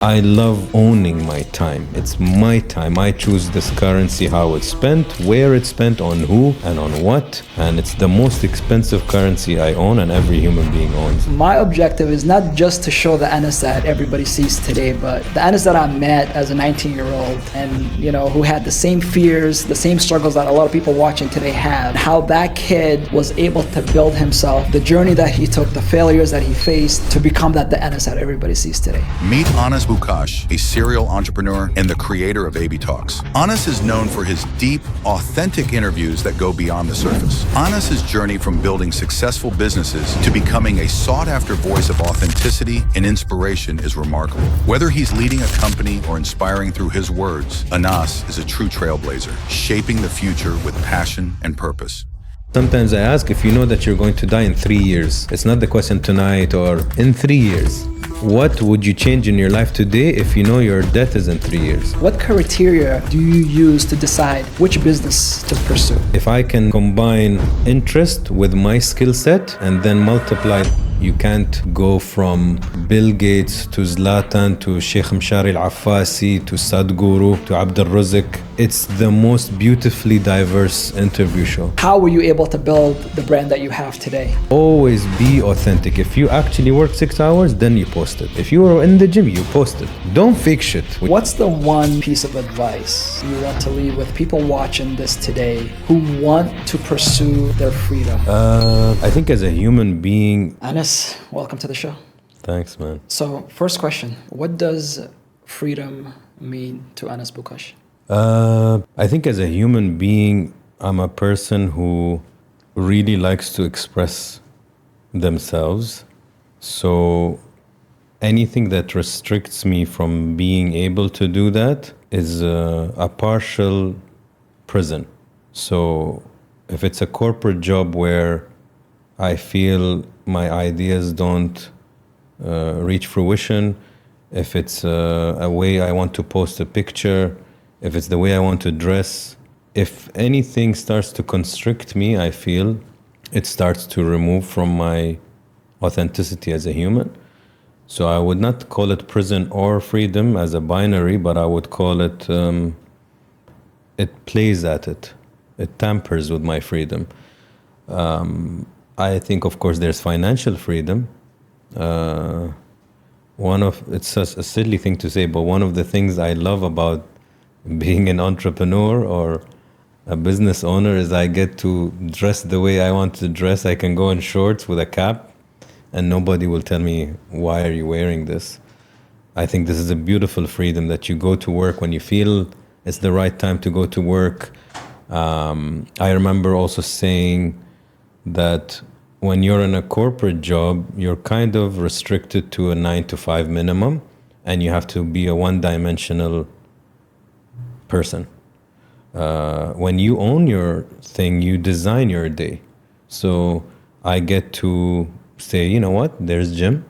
I love owning my time. It's my time. I choose this currency, how it's spent, where it's spent, on who and on what. And it's the most expensive currency I own and every human being owns. My objective is not just to show the Anas that everybody sees today, but the Anas that I met as a 19-year-old and, who had the same fears, the same struggles that a lot of people watching today have. How that kid was able to build himself, the journey that he took, the failures that he faced to become the Anas that everybody sees today. Meet Anas Bukhash, a serial entrepreneur and the creator of ABTalks. Anas is known for his deep, authentic interviews that go beyond the surface. Anas's journey from building successful businesses to becoming a sought-after voice of authenticity and inspiration is remarkable. Whether he's leading a company or inspiring through his words, Anas is a true trailblazer, shaping the future with passion and purpose. Sometimes I ask if you know that you're going to die in 3 years. It's not the question tonight or in 3 years. What would you change in your life today if you know your death is in 3 years? What criteria do you use to decide which business to pursue? If I can combine interest with my skill set and then multiply, you can't go from Bill Gates to Zlatan to Sheikh Mshari Al-Affasi to Sadhguru to Abdul Razik. It's the most beautifully diverse interview show. How were you able to build the brand that you have today? Always be authentic. If you actually work 6 hours, then you post it. If you were in the gym, you post it. Don't fake shit. What's the one piece of advice you want to leave with people watching this today who want to pursue their freedom? I think as a human being... Anas, welcome to the show. Thanks, man. So, first question, what does freedom mean to Anas Bukhash? I think as a human being, I'm a person who really likes to express themselves. So anything that restricts me from being able to do that is a partial prison. So if it's a corporate job where I feel my ideas don't reach fruition, if it's a way I want to post a picture, if it's the way I want to dress, if anything starts to constrict me, I feel it starts to remove from my authenticity as a human. So I would not call it prison or freedom as a binary, but I would call it, it plays at it. It tampers with my freedom. I think, of course, there's financial freedom. It's a silly thing to say, but one of the things I love about being an entrepreneur or a business owner is I get to dress the way I want to dress. I can go in shorts with a cap and nobody will tell me, why are you wearing this? I think this is a beautiful freedom that you go to work when you feel it's the right time to go to work. I remember also saying that when you're in a corporate job, you're kind of restricted to a 9 to 5 minimum and you have to be a one-dimensional person. When you own your thing, you design your day. So I get to say, you know what, there's gym,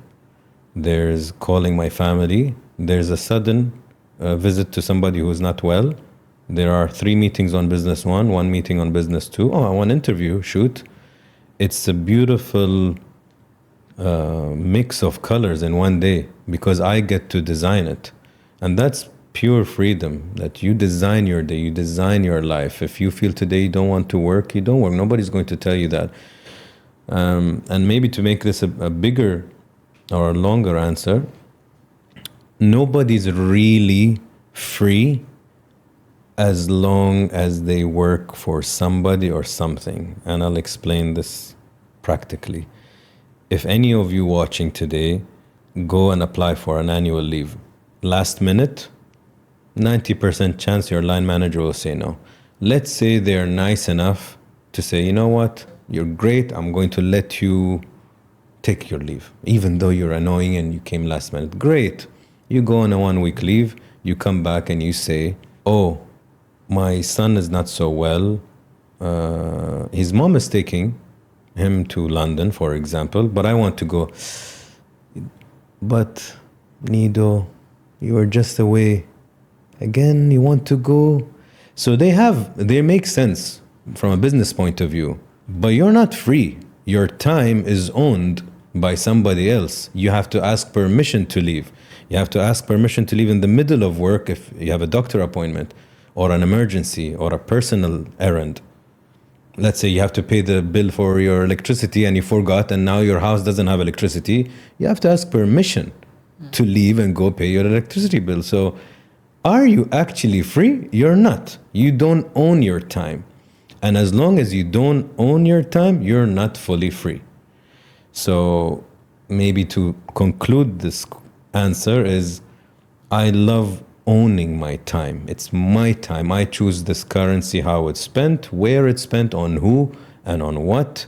there's calling my family, there's a sudden visit to somebody who's not well, there are 3 meetings on business 1 meeting on business 2, one interview, shoot. It's a beautiful mix of colors in one day because I get to design it. And that's pure freedom, that you design your day, you design your life. If you feel today you don't want to work, you don't work. Nobody's going to tell you that. And maybe to make this a bigger or a longer answer, nobody's really free as long as they work for somebody or something. And I'll explain this practically. If any of you watching today go and apply for an annual leave, last minute, 90% chance your line manager will say no. Let's say they're nice enough to say, you know what, you're great, I'm going to let you take your leave, even though you're annoying and you came last minute. Great. You go on a 1-week leave, you come back and you say, oh, my son is not so well. His mom is taking him to London, for example, but I want to go. But Nido, you are just away. Again, you want to go? So they make sense from a business point of view, but you're not free. Your time is owned by somebody else. You have to ask permission to leave. You have to ask permission to leave in the middle of work if you have a doctor appointment or an emergency or a personal errand. Let's say you have to pay the bill for your electricity and you forgot, and now your house doesn't have electricity. You have to ask permission to leave and go pay your electricity bill. So are you actually free? You're not. You don't own your time. And as long as you don't own your time, you're not fully free. So maybe to conclude this answer is, I love owning my time. It's my time. I choose this currency, how it's spent, where it's spent, on who and on what.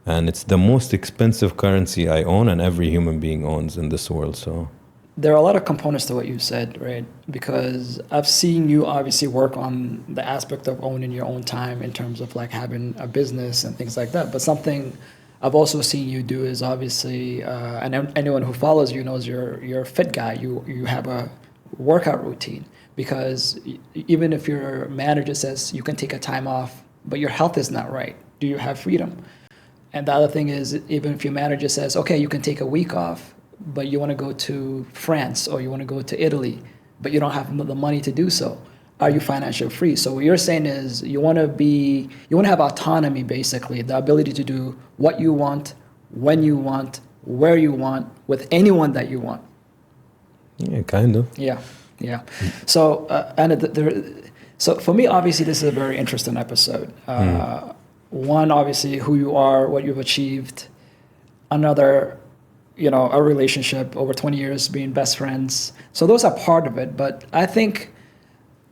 And it's the most expensive currency I own and every human being owns in this world. So there are a lot of components to what you said, right? Because I've seen you obviously work on the aspect of owning your own time in terms of like having a business and things like that. But something I've also seen you do is obviously, and anyone who follows you knows you're a fit guy. You have a workout routine, because even if your manager says you can take a time off, but your health is not right, do you have freedom? And the other thing is, even if your manager says, okay, you can take a week off, but you want to go to France or you want to go to Italy, but you don't have the money to do so, are you financially free? So what you're saying is you want to have autonomy, basically, the ability to do what you want, when you want, where you want, with anyone that you want. yeah, kind of. Yeah. So, so for me, obviously, this is a very interesting episode. One, obviously, who you are, what you've achieved. Another, a relationship over 20 years, being best friends. So those are part of it. But I think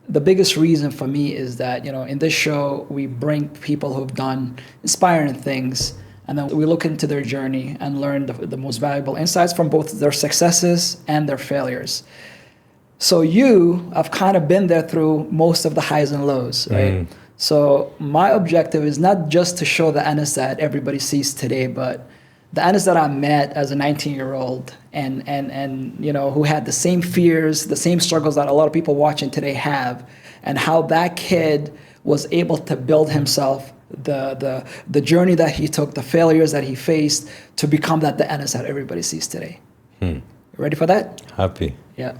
the biggest reason for me is that, in this show, we bring people who've done inspiring things, and then we look into their journey and learn the most valuable insights from both their successes and their failures. So you have kind of been there through most of the highs and lows, right? So my objective is not just to show the Anas that everybody sees today, but the Anas that I met as a 19-year-old and who had the same fears, the same struggles that a lot of people watching today have, and how that kid was able to build himself, the journey that he took, the failures that he faced to become the Anas that everybody sees today. Ready for that? Happy. Yeah.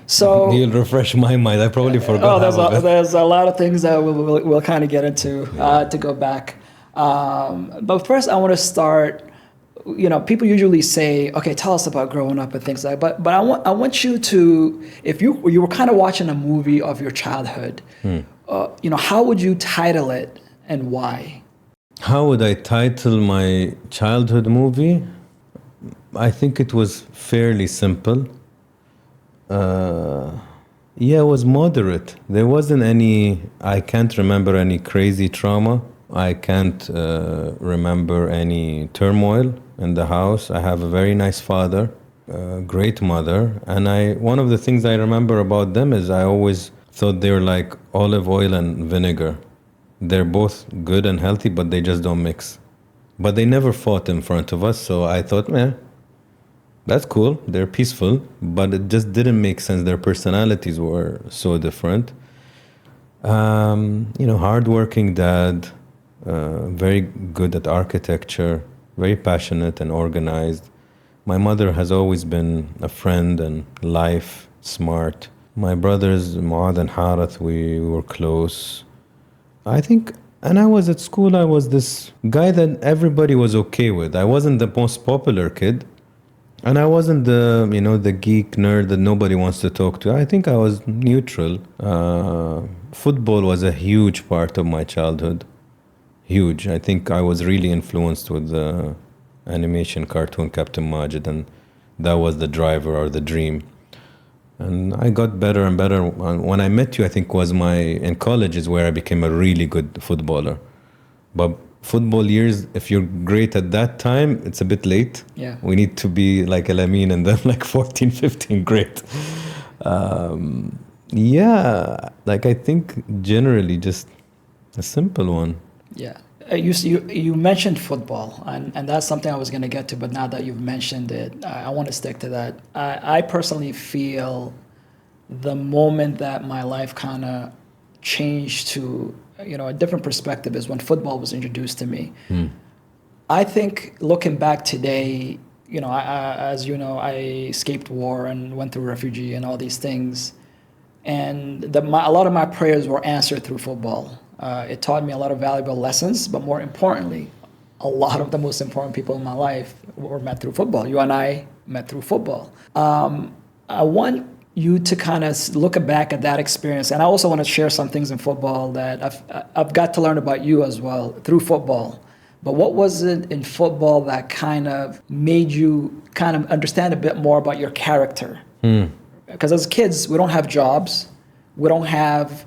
So you'll refresh my mind. I probably forgot. There's a lot of things that we'll kind of get into to go back. But first, I want to start. People usually say, "Okay, tell us about growing up and things like that." But I want you to, if you were kind of watching a movie of your childhood, how would you title it and why? How would I title my childhood movie? I think it was fairly simple. It was moderate. There wasn't I can't remember any crazy trauma. I can't remember any turmoil in the house. I have a very nice father, a great mother. And one of the things I remember about them is I always thought they were like olive oil and vinegar. They're both good and healthy, but they just don't mix. But they never fought in front of us, so I thought, that's cool. They're peaceful, but it just didn't make sense. Their personalities were so different. Hardworking dad, very good at architecture, very passionate and organized. My mother has always been a friend and life, smart. My brothers, Muad and Harith, we were close. I think, and I was at school, I was this guy that everybody was okay with. I wasn't the most popular kid. And I wasn't the geek nerd that nobody wants to talk to. I think I was neutral. Football was a huge part of my childhood. Huge. I think I was really influenced with the animation cartoon Captain Majid, and that was the driver or the dream. And I got better and better. When I met you, I think in college is where I became a really good footballer. But football years, if you're great at that time, it's a bit late. Yeah. We need to be like Elamin and then like 14, 15, great. I think generally just a simple one. Yeah. You mentioned football, and that's something I was going to get to, but now that you've mentioned it, I want to stick to that. I personally feel the moment that my life kind of changed to a different perspective is when football was introduced to me. I think looking back today, as you know, I escaped war and went through refugee and all these things. And a lot of my prayers were answered through football. It taught me a lot of valuable lessons, but more importantly, a lot of the most important people in my life were met through football. You and I met through football. I want you to kind of look back at that experience, and I also want to share some things in football that I've got to learn about you as well through football. But what was it in football that kind of made you kind of understand a bit more about your character? Because as kids, we don't have jobs, we don't have,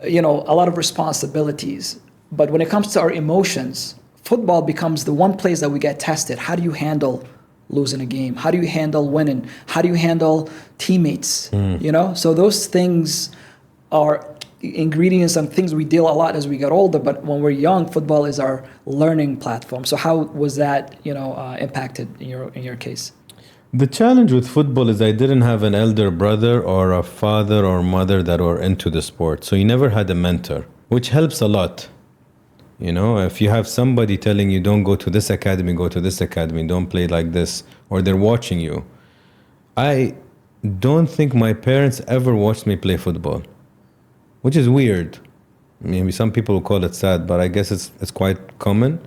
a lot of responsibilities. But when it comes to our emotions, football becomes the one place that we get tested. How do you handle losing a game? How do you handle winning? How do you handle teammates? So those things are ingredients and things we deal a lot as we get older. But when we're young, football is our learning platform. So how was that, impacted in your case? The challenge with football is I didn't have an elder brother or a father or mother that were into the sport. So you never had a mentor, which helps a lot. If you have somebody telling you, don't go to this academy, go to this academy, don't play like this, or they're watching you. I don't think my parents ever watched me play football, which is weird. Maybe some people will call it sad, but I guess it's quite common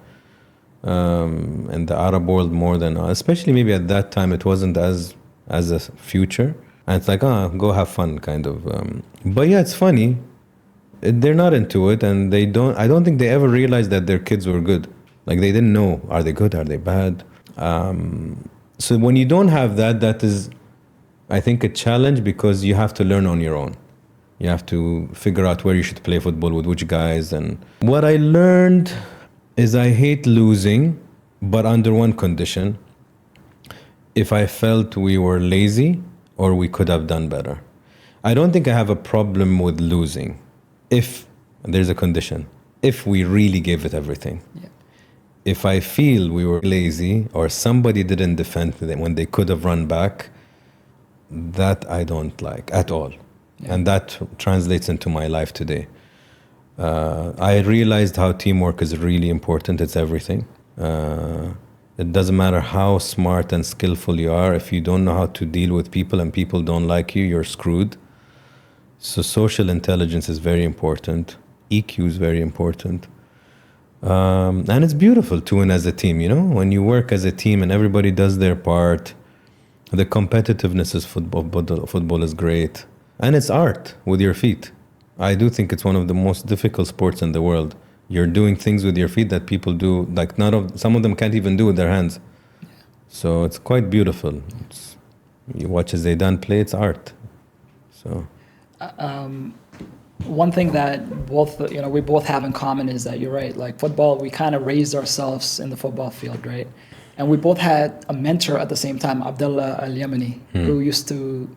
in the Arab world more than, especially maybe at that time, it wasn't as a future. And it's like, go have fun, kind of. But yeah, it's funny. They're not into it, and I don't think they ever realized that their kids were good. Like, they didn't know, are they good, are they bad? So when you don't have that is, I think, a challenge, because you have to learn on your own. You have to figure out where you should play football with which guys. And what I learned is I hate losing, but under one condition: if I felt we were lazy or we could have done better. I don't think I have a problem with losing. If there's a condition, if we really gave it everything. Yeah. If I feel we were lazy or somebody didn't defend them when they could have run back, that I don't like at all. Yeah. And that translates into my life today. I realized how teamwork is really important. It's everything. It doesn't matter how smart and skillful you are. If you don't know how to deal with people and people don't like you, you're screwed. So social intelligence is very important. EQ is very important. And it's beautiful to win as a team, When you work as a team and everybody does their part, the competitiveness is football is great. And it's art with your feet. I do think it's one of the most difficult sports in the world. You're doing things with your feet that people do, like some of them can't even do with their hands. So it's quite beautiful. You watch as Zidane play, it's art. So... one thing that we both have in common is that you're right. Like football, we kind of raised ourselves in the football field, right? And we both had a mentor at the same time, Abdullah Al-Yamani, who used to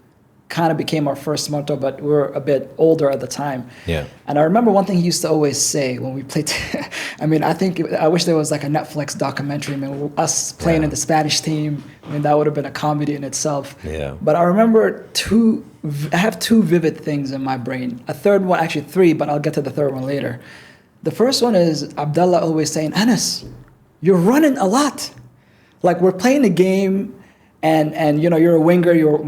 kind of became our first mentor, but we were a bit older at the time. Yeah. And I remember one thing he used to always say when we played. I wish there was like a Netflix documentary. Us playing in the Spanish team. That would have been a comedy in itself. Yeah. But I remember I have two vivid things in my brain. A third one, actually three, but I'll get to the third one later. The first one is Abdullah always saying, Anas, you're running a lot. Like we're playing a game and you're a winger, you're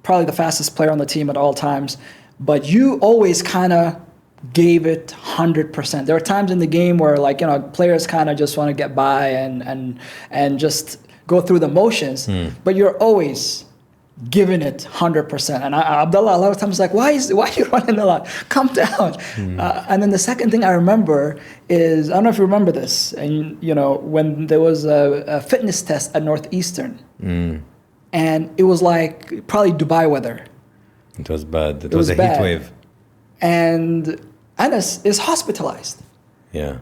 probably the fastest player on the team at all times, but you always kind of gave it 100%. There are times in the game where players kind of just want to get by and just go through the motions, but you're always giving it 100%. And Abdullah a lot of times like, why are you running a lot? Calm down. And then the second thing I remember is, I don't know if you remember this, and when there was a fitness test at Northeastern, and it was like probably Dubai weather. It was bad. It was a heat wave. And Anas is hospitalized. Yeah.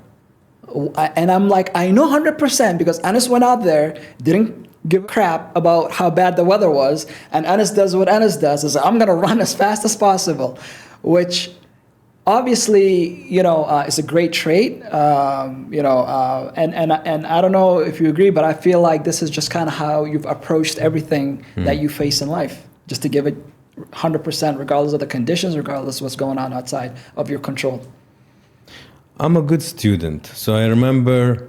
And I'm like, I know 100% because Anas went out there, didn't give a crap about how bad the weather was. And Anas does what Anas does, is I'm going to run as fast as possible, which obviously, it's a great trait, and I don't know if you agree, but I feel like this is just kind of how you've approached everything that you face in life, just to give it 100% regardless of the conditions, regardless of what's going on outside of your control. I'm a good student, so I remember,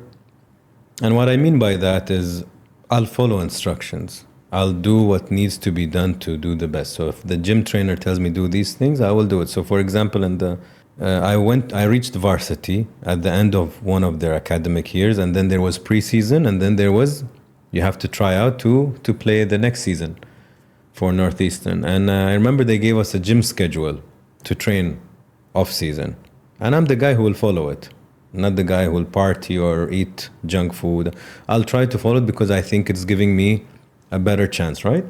and what I mean by that is I'll follow instructions. I'll do what needs to be done to do the best. So if the gym trainer tells me do these things, I will do it. So for example, I reached varsity at the end of one of their academic years, and then there was preseason, and then you have to try out to play the next season for Northeastern. And I remember they gave us a gym schedule to train off season, and I'm the guy who will follow it, not the guy who will party or eat junk food. I'll try to follow it because I think it's giving me a better chance, right?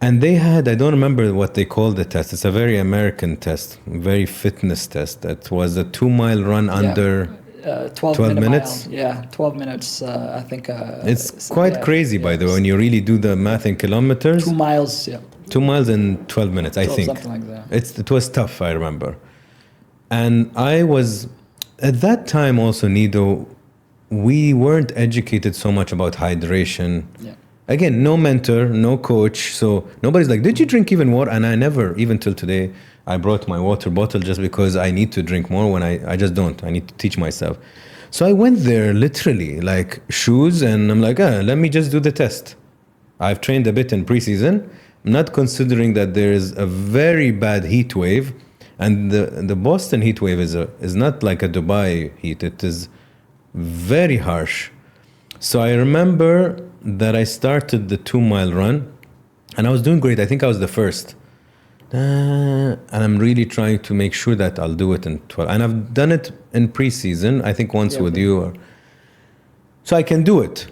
And they had, I don't remember what they called the test. It's a very American test, very fitness test. That was a 2-mile run under 12 minutes. Mile. Yeah, 12 minutes, I think. It's quite crazy, by the way, when you really do the math in kilometers. 2 miles, yeah. 2 miles in 12 minutes, I think. Something like that. It was tough, I remember. And I was, at that time also, Nido, we weren't educated so much about hydration. Yeah. Again, no mentor, no coach. So nobody's like, did you drink even water? And I never, even till today, I brought my water bottle just because I need to drink more when I just don't. I need to teach myself. So I went there literally like shoes, and I'm like, let me just do the test. I've trained a bit in preseason, not considering that there is a very bad heat wave. And the Boston heat wave is not like a Dubai heat. It is very harsh. So I remember that I started the 2-mile run, and I was doing great. I think I was the first. And I'm really trying to make sure that I'll do it in 12. And I've done it in preseason, I think once with you. So I can do it.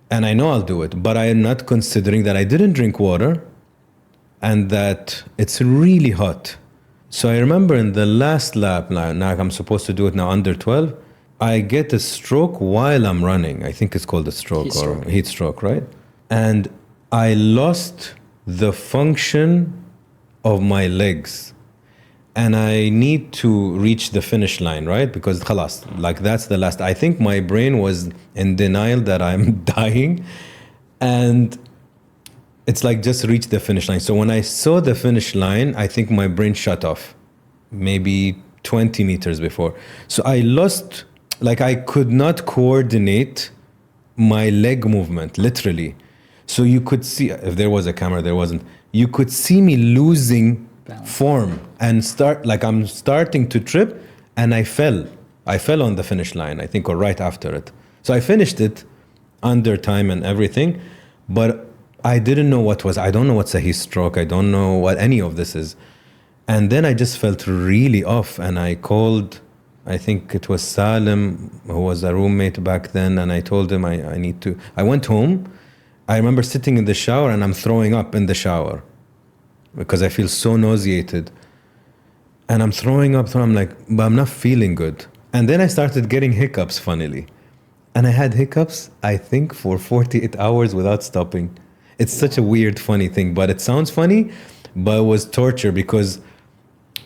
And I know I'll do it. But I am not considering that I didn't drink water and that it's really hot. So I remember in the last lap, now I'm supposed to do it now under 12, I get a stroke while I'm running. I think it's called a stroke or heat stroke, right? And I lost the function of my legs. And I need to reach the finish line, right? Because khalas, like that's the last. I think my brain was in denial that I'm dying. And it's like just reach the finish line. So when I saw the finish line, I think my brain shut off maybe 20 meters before. So I lost, like I could not coordinate my leg movement, literally. So you could see, if there was a camera, there wasn't, you could see me losing form and I'm starting to trip, and I fell on the finish line, I think, or right after it. So I finished it under time and everything, but I didn't know I don't know what's a heat stroke. I don't know what any of this is. And then I just felt really off, and I called, I think it was Salim, who was a roommate back then, and I told him I went home. I remember sitting in the shower and I'm throwing up in the shower because I feel so nauseated. And I'm throwing up, so I'm like, but I'm not feeling good. And then I started getting hiccups, funnily. And I had hiccups, I think, for 48 hours without stopping. It's such a weird, funny thing, but it sounds funny, but it was torture because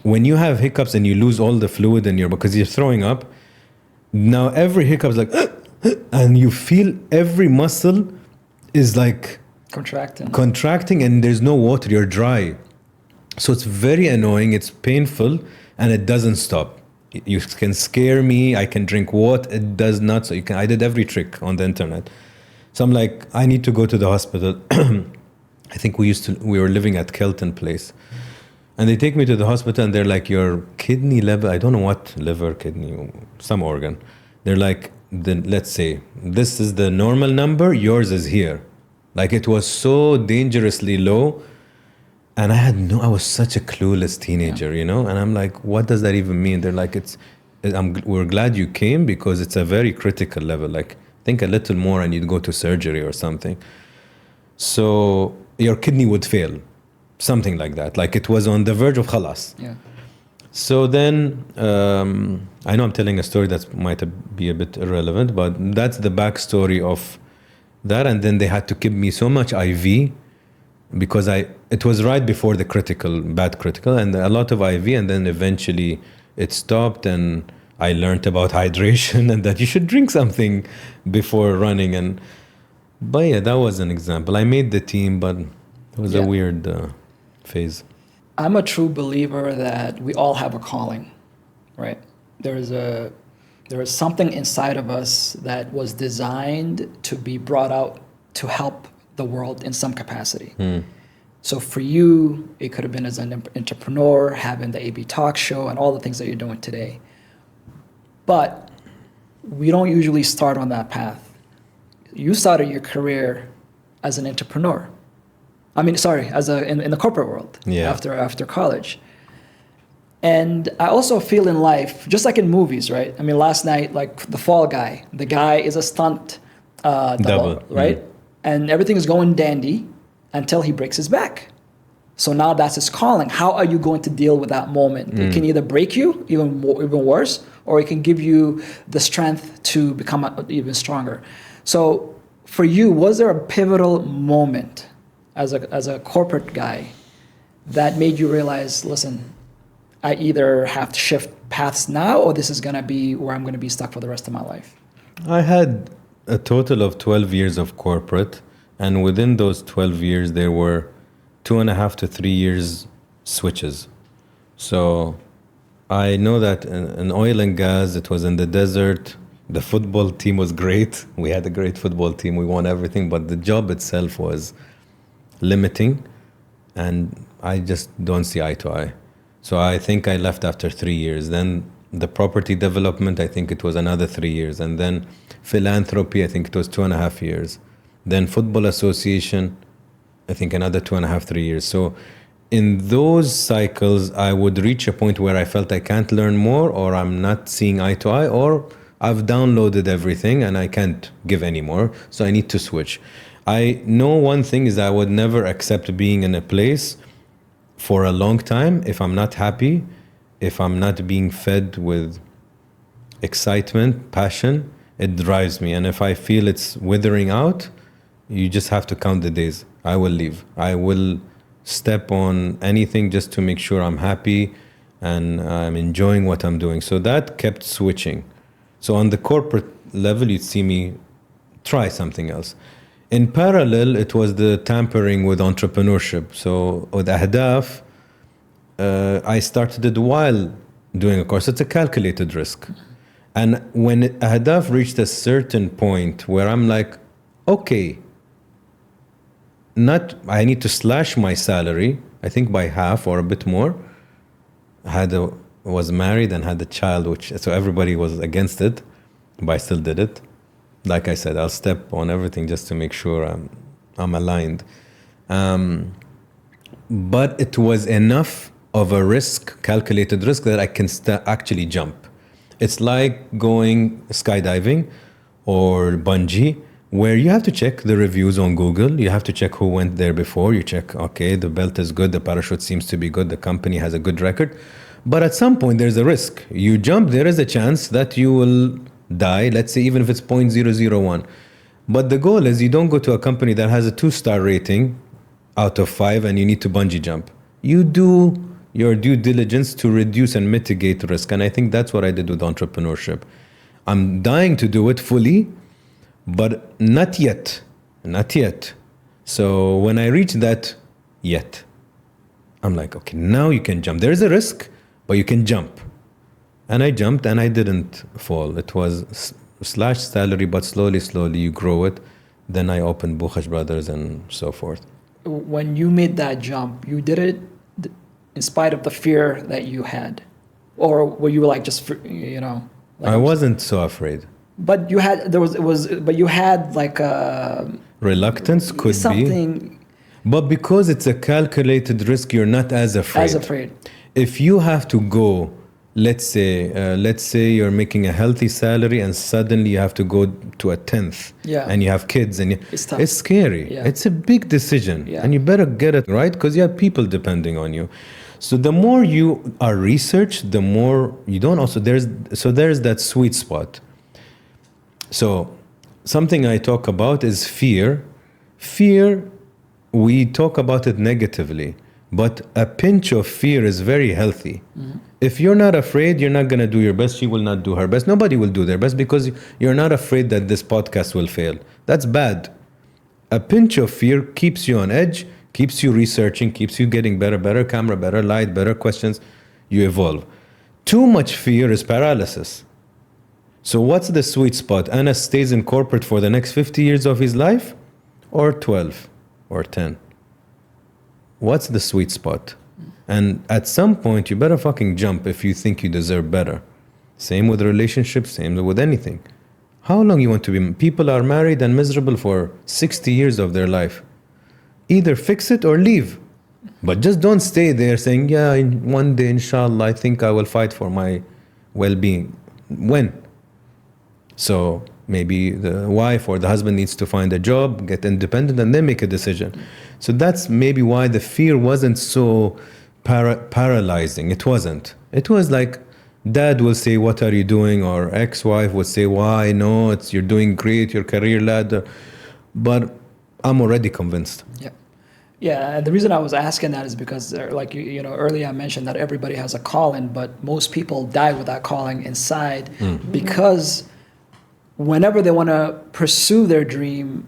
when you have hiccups and you lose all the fluid in because you're throwing up, now every hiccup is like, and you feel every muscle is like contracting, and there's no water, you're dry. So it's very annoying, it's painful, and it doesn't stop. You can scare me, I can drink water, it does not. So I did every trick on the internet. So I'm like, I need to go to the hospital. I think we were living at Kelton Place. And they take me to the hospital, and they're like, your kidney level, I don't know what liver, kidney, some organ. They're like, let's say, this is the normal number, yours is here. Like it was so dangerously low. And I was such a clueless teenager, And I'm like, what does that even mean? They're like, we're glad you came because it's a very critical level. Like, think a little more and you'd go to surgery or something. So your kidney would fail, something like that. Like it was on the verge of khalas. Yeah. So then, I know I'm telling a story that might be a bit irrelevant, but that's the backstory of that. And then they had to give me so much IV because it was right before the bad critical, and a lot of IV, and then eventually it stopped, and I learned about hydration and that you should drink something before running. But yeah, that was an example. I made the team, but it was a weird phase. I'm a true believer that we all have a calling, right? There is something inside of us that was designed to be brought out to help the world in some capacity. So for you, it could have been as an entrepreneur, having the ABTalks show and all the things that you're doing today. But we don't usually start on that path. You started your career as an entrepreneur. I mean, sorry, in the corporate world after college. And I also feel in life, just like in movies, right? I mean, last night, like The Fall Guy, the guy is a stunt double, right? And everything is going dandy until he breaks his back. So now that's his calling. How are you going to deal with that moment? It can either break you, even worse, or it can give you the strength to become even stronger. So for you, was there a pivotal moment as a corporate guy that made you realize, listen, I either have to shift paths now, or this is going to be where I'm going to be stuck for the rest of my life? I had a total of 12 years of corporate, and within those 12 years, there were 2.5 to 3 years switches. So I know that in oil and gas, it was in the desert. The football team was great. We had a great football team. We won everything, but the job itself was limiting, and I just don't see eye to eye. So I think I left after 3 years. Then the property development, I think it was another 3 years. And then philanthropy, I think it was 2.5 years. Then football association, I think another 2.5, 3 years. So in those cycles, I would reach a point where I felt I can't learn more, or I'm not seeing eye to eye, or I've downloaded everything and I can't give anymore. So I need to switch. I know one thing is I would never accept being in a place for a long time if I'm not happy, if I'm not being fed with excitement, passion. It drives me. And if I feel it's withering out, you just have to count the days. I will leave. I will step on anything just to make sure I'm happy and I'm enjoying what I'm doing. So that kept switching. So on the corporate level, you'd see me try something else. In parallel, it was the tampering with entrepreneurship. So with Ahdaf, I started it while doing a course. It's a calculated risk. And when Ahdaf reached a certain point where I'm like, okay, I need to slash my salary, I think by half or a bit more. Was married and had a child, so everybody was against it, but I still did it. Like I said, I'll step on everything just to make sure I'm aligned. But it was enough of a risk, calculated risk, that I can actually jump. It's like going skydiving or bungee, where you have to check the reviews on Google. You have to check who went there before. You check, okay, the belt is good, the parachute seems to be good, the company has a good record. But at some point, there's a risk. You jump, there is a chance that you will die, let's say even if it's 0.001. But the goal is you don't go to a company that has a 2-star rating out of 5 and you need to bungee jump. You do your due diligence to reduce and mitigate risk. And I think that's what I did with entrepreneurship. I'm dying to do it fully, but not yet. Not yet. So when I reach that yet, I'm like, okay, now you can jump. There is a risk, but you can jump. And I jumped and I didn't fall. It was slash salary, but slowly you grow it. Then I opened Bukhash Brothers and so forth. When you made that jump, you did it in spite of the fear that you had? Or were you like just, you know? Like I wasn't so afraid. But you had, but you had like a... Reluctance could something be. But because it's a calculated risk, you're not as afraid. As afraid. If you have to go, let's say you're making a healthy salary and suddenly you have to go to a 10th, and you have kids, and it's scary. Yeah. It's a big decision, and you better get it right because you have people depending on you. So the more you are researched, the more you don't. Also, there's that sweet spot. So something I talk about is fear. Fear, we talk about it negatively, but a pinch of fear is very healthy. Mm-hmm. If you're not afraid, you're not going to do your best. She will not do her best. Nobody will do their best because you're not afraid that this podcast will fail. That's bad. A pinch of fear keeps you on edge, keeps you researching, keeps you getting better camera, better light, better questions. You evolve. Too much fear is paralysis. So what's the sweet spot? Anas stays in corporate for the next 50 years of his life, or 12 or 10. What's the sweet spot? And at some point, you better fucking jump if you think you deserve better. Same with relationships, same with anything. How long you want to be? People are married and miserable for 60 years of their life. Either fix it or leave. But just don't stay there saying, yeah, one day, inshallah, I think I will fight for my well-being. When? So maybe the wife or the husband needs to find a job, get independent, and then make a decision. So that's maybe why the fear wasn't so paralyzing. It wasn't. It was like, dad will say, what are you doing? Or ex-wife would say, why? No, you're doing great, your career ladder. But I'm already convinced. Yeah. Yeah, and the reason I was asking that is because, like you know, earlier I mentioned that everybody has a calling, but most people die with that calling inside because whenever they want to pursue their dream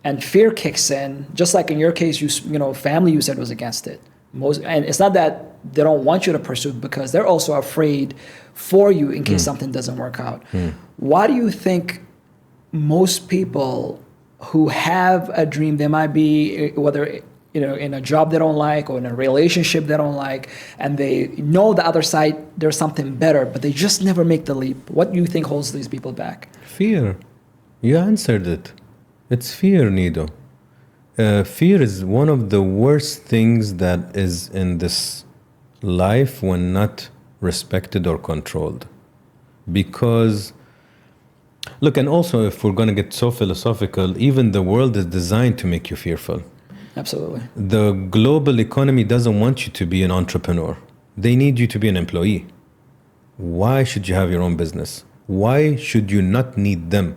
and fear kicks in, just like in your case, you know, family you said was against it. And it's not that they don't want you to pursue it, because they're also afraid for you in case something doesn't work out. Why do you think most people who have a dream, they might be, whether you know, in a job they don't like or in a relationship they don't like, and they know the other side, there's something better, but they just never make the leap? What do you think holds these people back? Fear. You answered it. It's fear, Nido. Fear is one of the worst things that is in this life when not respected or controlled. Because, look, and also if we're going to get so philosophical, even the world is designed to make you fearful. Absolutely. The global economy doesn't want you to be an entrepreneur. They need you to be an employee. Why should you have your own business? Why should you not need them?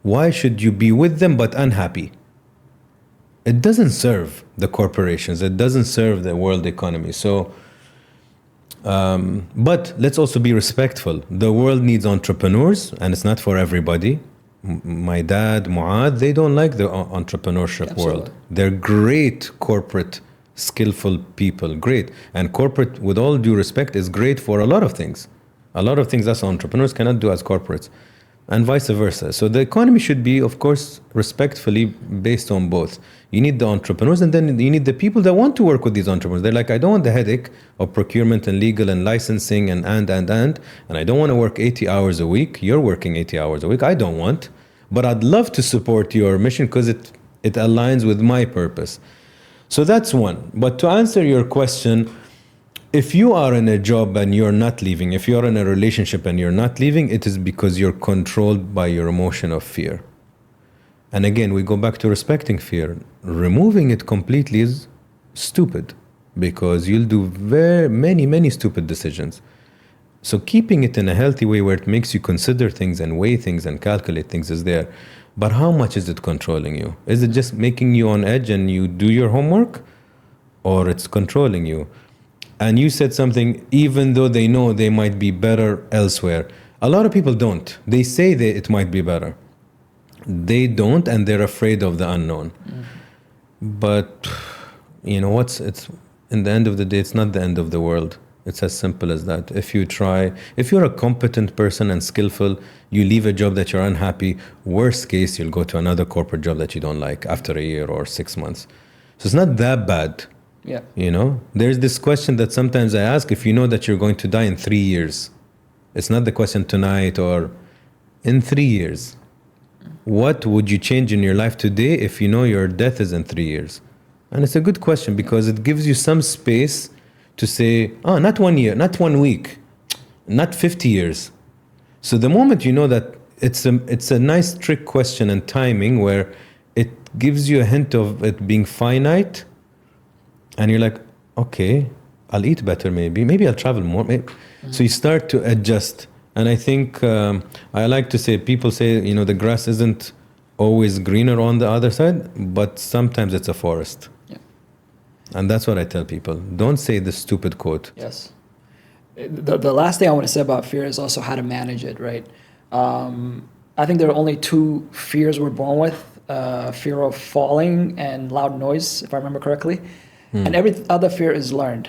Why should you be with them but unhappy? It doesn't serve the corporations. It doesn't serve the world economy. So, but let's also be respectful. The world needs entrepreneurs, and it's not for everybody. My dad, Muad, they don't like the entrepreneurship world. They're great corporate, skillful people, great. And corporate, with all due respect, is great for a lot of things. A lot of things us entrepreneurs cannot do as corporates, and vice versa. So the economy should be, of course, respectfully based on both. You need the entrepreneurs, and then you need the people that want to work with these entrepreneurs. They're like, I don't want the headache of procurement and legal and licensing and I don't want to work 80 hours a week. You're working 80 hours a week. I don't want. But I'd love to support your mission because it aligns with my purpose. So that's one. But to answer your question, if you are in a job and you're not leaving, if you are in a relationship and you're not leaving, it is because you're controlled by your emotion of fear. And again, we go back to respecting fear. Removing it completely is stupid, because you'll do many stupid decisions. So keeping it in a healthy way where it makes you consider things and weigh things and calculate things is there. But how much is it controlling you? Is it just making you on edge and you do your homework? Or it's controlling you? And you said something, even though they know they might be better elsewhere. A lot of people don't. They say that it might be better. They don't, and they're afraid of the unknown. But you know it's in the end of the day, it's not the end of the world. It's as simple as that. If you try, if you're a competent person and skillful, you leave a job that you're unhappy, worst case, you'll go to another corporate job that you don't like after a year or 6 months. So it's not that bad. Yeah. You know, there's this question that sometimes I ask, if you know that you're going to die in 3 years, it's not the question tonight or in 3 years. What would you change in your life today if you know your death is in 3 years? And it's a good question because it gives you some space to say, oh, not 1 year, not 1 week, not 50 years. So the moment you know that it's a nice trick question and timing where it gives you a hint of it being finite, and you're like, okay, I'll eat better maybe I'll travel more. Maybe. So you start to adjust. And I think I like to say, people say, you know, the grass isn't always greener on the other side, but sometimes it's a forest. Yeah. And that's what I tell people. Don't say this stupid quote. Yes. The last thing I want to say about fear is also how to manage it, right? I think there are only 2 fears we're born with, fear of falling and loud noise, if I remember correctly. And every other fear is learned.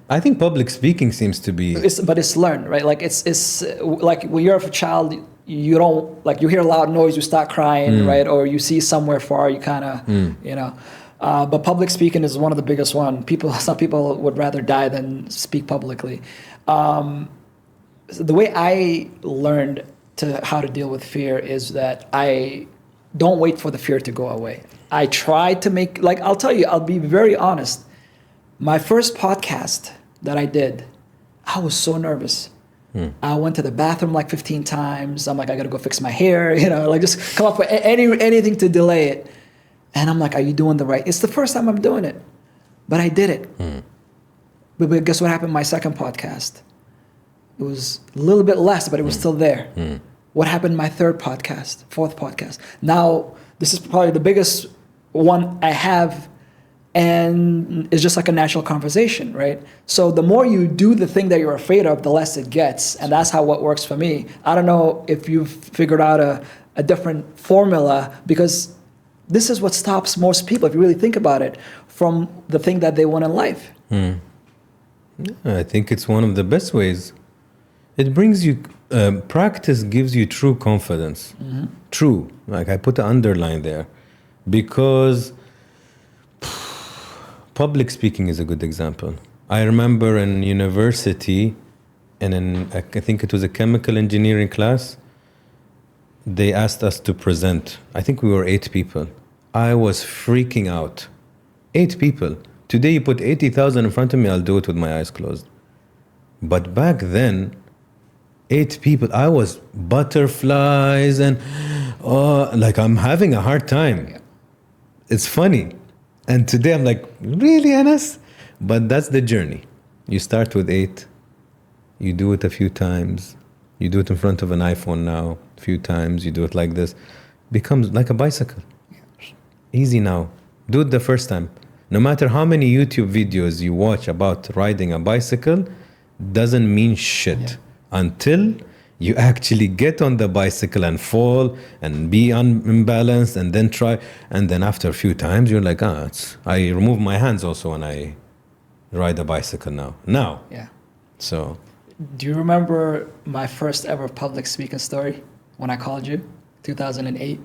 I think public speaking seems to be... But it's learned, right? Like it's like when you're a child, you don't, like, you hear a loud noise, you start crying, right? Or you see somewhere far, you kind of, you know. But public speaking is one of the biggest one. Some people would rather die than speak publicly. The way I learned how to deal with fear is that I don't wait for the fear to go away. I try to make, like, I'll tell you, I'll be very honest. My first podcast that I did, I was so nervous. I went to the bathroom like 15 times. I'm like, I gotta go fix my hair, you know, like just come up with anything to delay it. And I'm like, are you doing the right? It's the first time I'm doing it, but I did it. But guess what happened? My second podcast, it was a little bit less, but it was still there. What happened? My third podcast, fourth podcast. Now, this is probably the biggest one I have, and it's just like a natural conversation, right? So the more you do the thing that you're afraid of, the less it gets. And that's how what works for me. I don't know if you've figured out a different formula, because this is what stops most people, if you really think about it, from the thing that they want in life. I think it's one of the best ways. It brings you, practice gives you true confidence. True, like I put an underline there, because public speaking is a good example. I remember in university, and I think it was a chemical engineering class, they asked us to present. I think we were 8 people. I was freaking out. 8 people. Today you put 80,000 in front of me, I'll do it with my eyes closed. But back then, 8 people, I was butterflies and like I'm having a hard time. It's funny. And today I'm like, really, Anas? But that's the journey. You start with 8. You do it a few times. You do it in front of an iPhone now, a few times. You do it like this. Becomes like a bicycle. Easy now. Do it the first time. No matter how many YouTube videos you watch about riding a bicycle, doesn't mean shit until you actually get on the bicycle and fall and be imbalanced and then try. And then after a few times, you're like, I remove my hands also when I ride a bicycle now. Yeah. So. Do you remember my first ever public speaking story when I called you, 2008?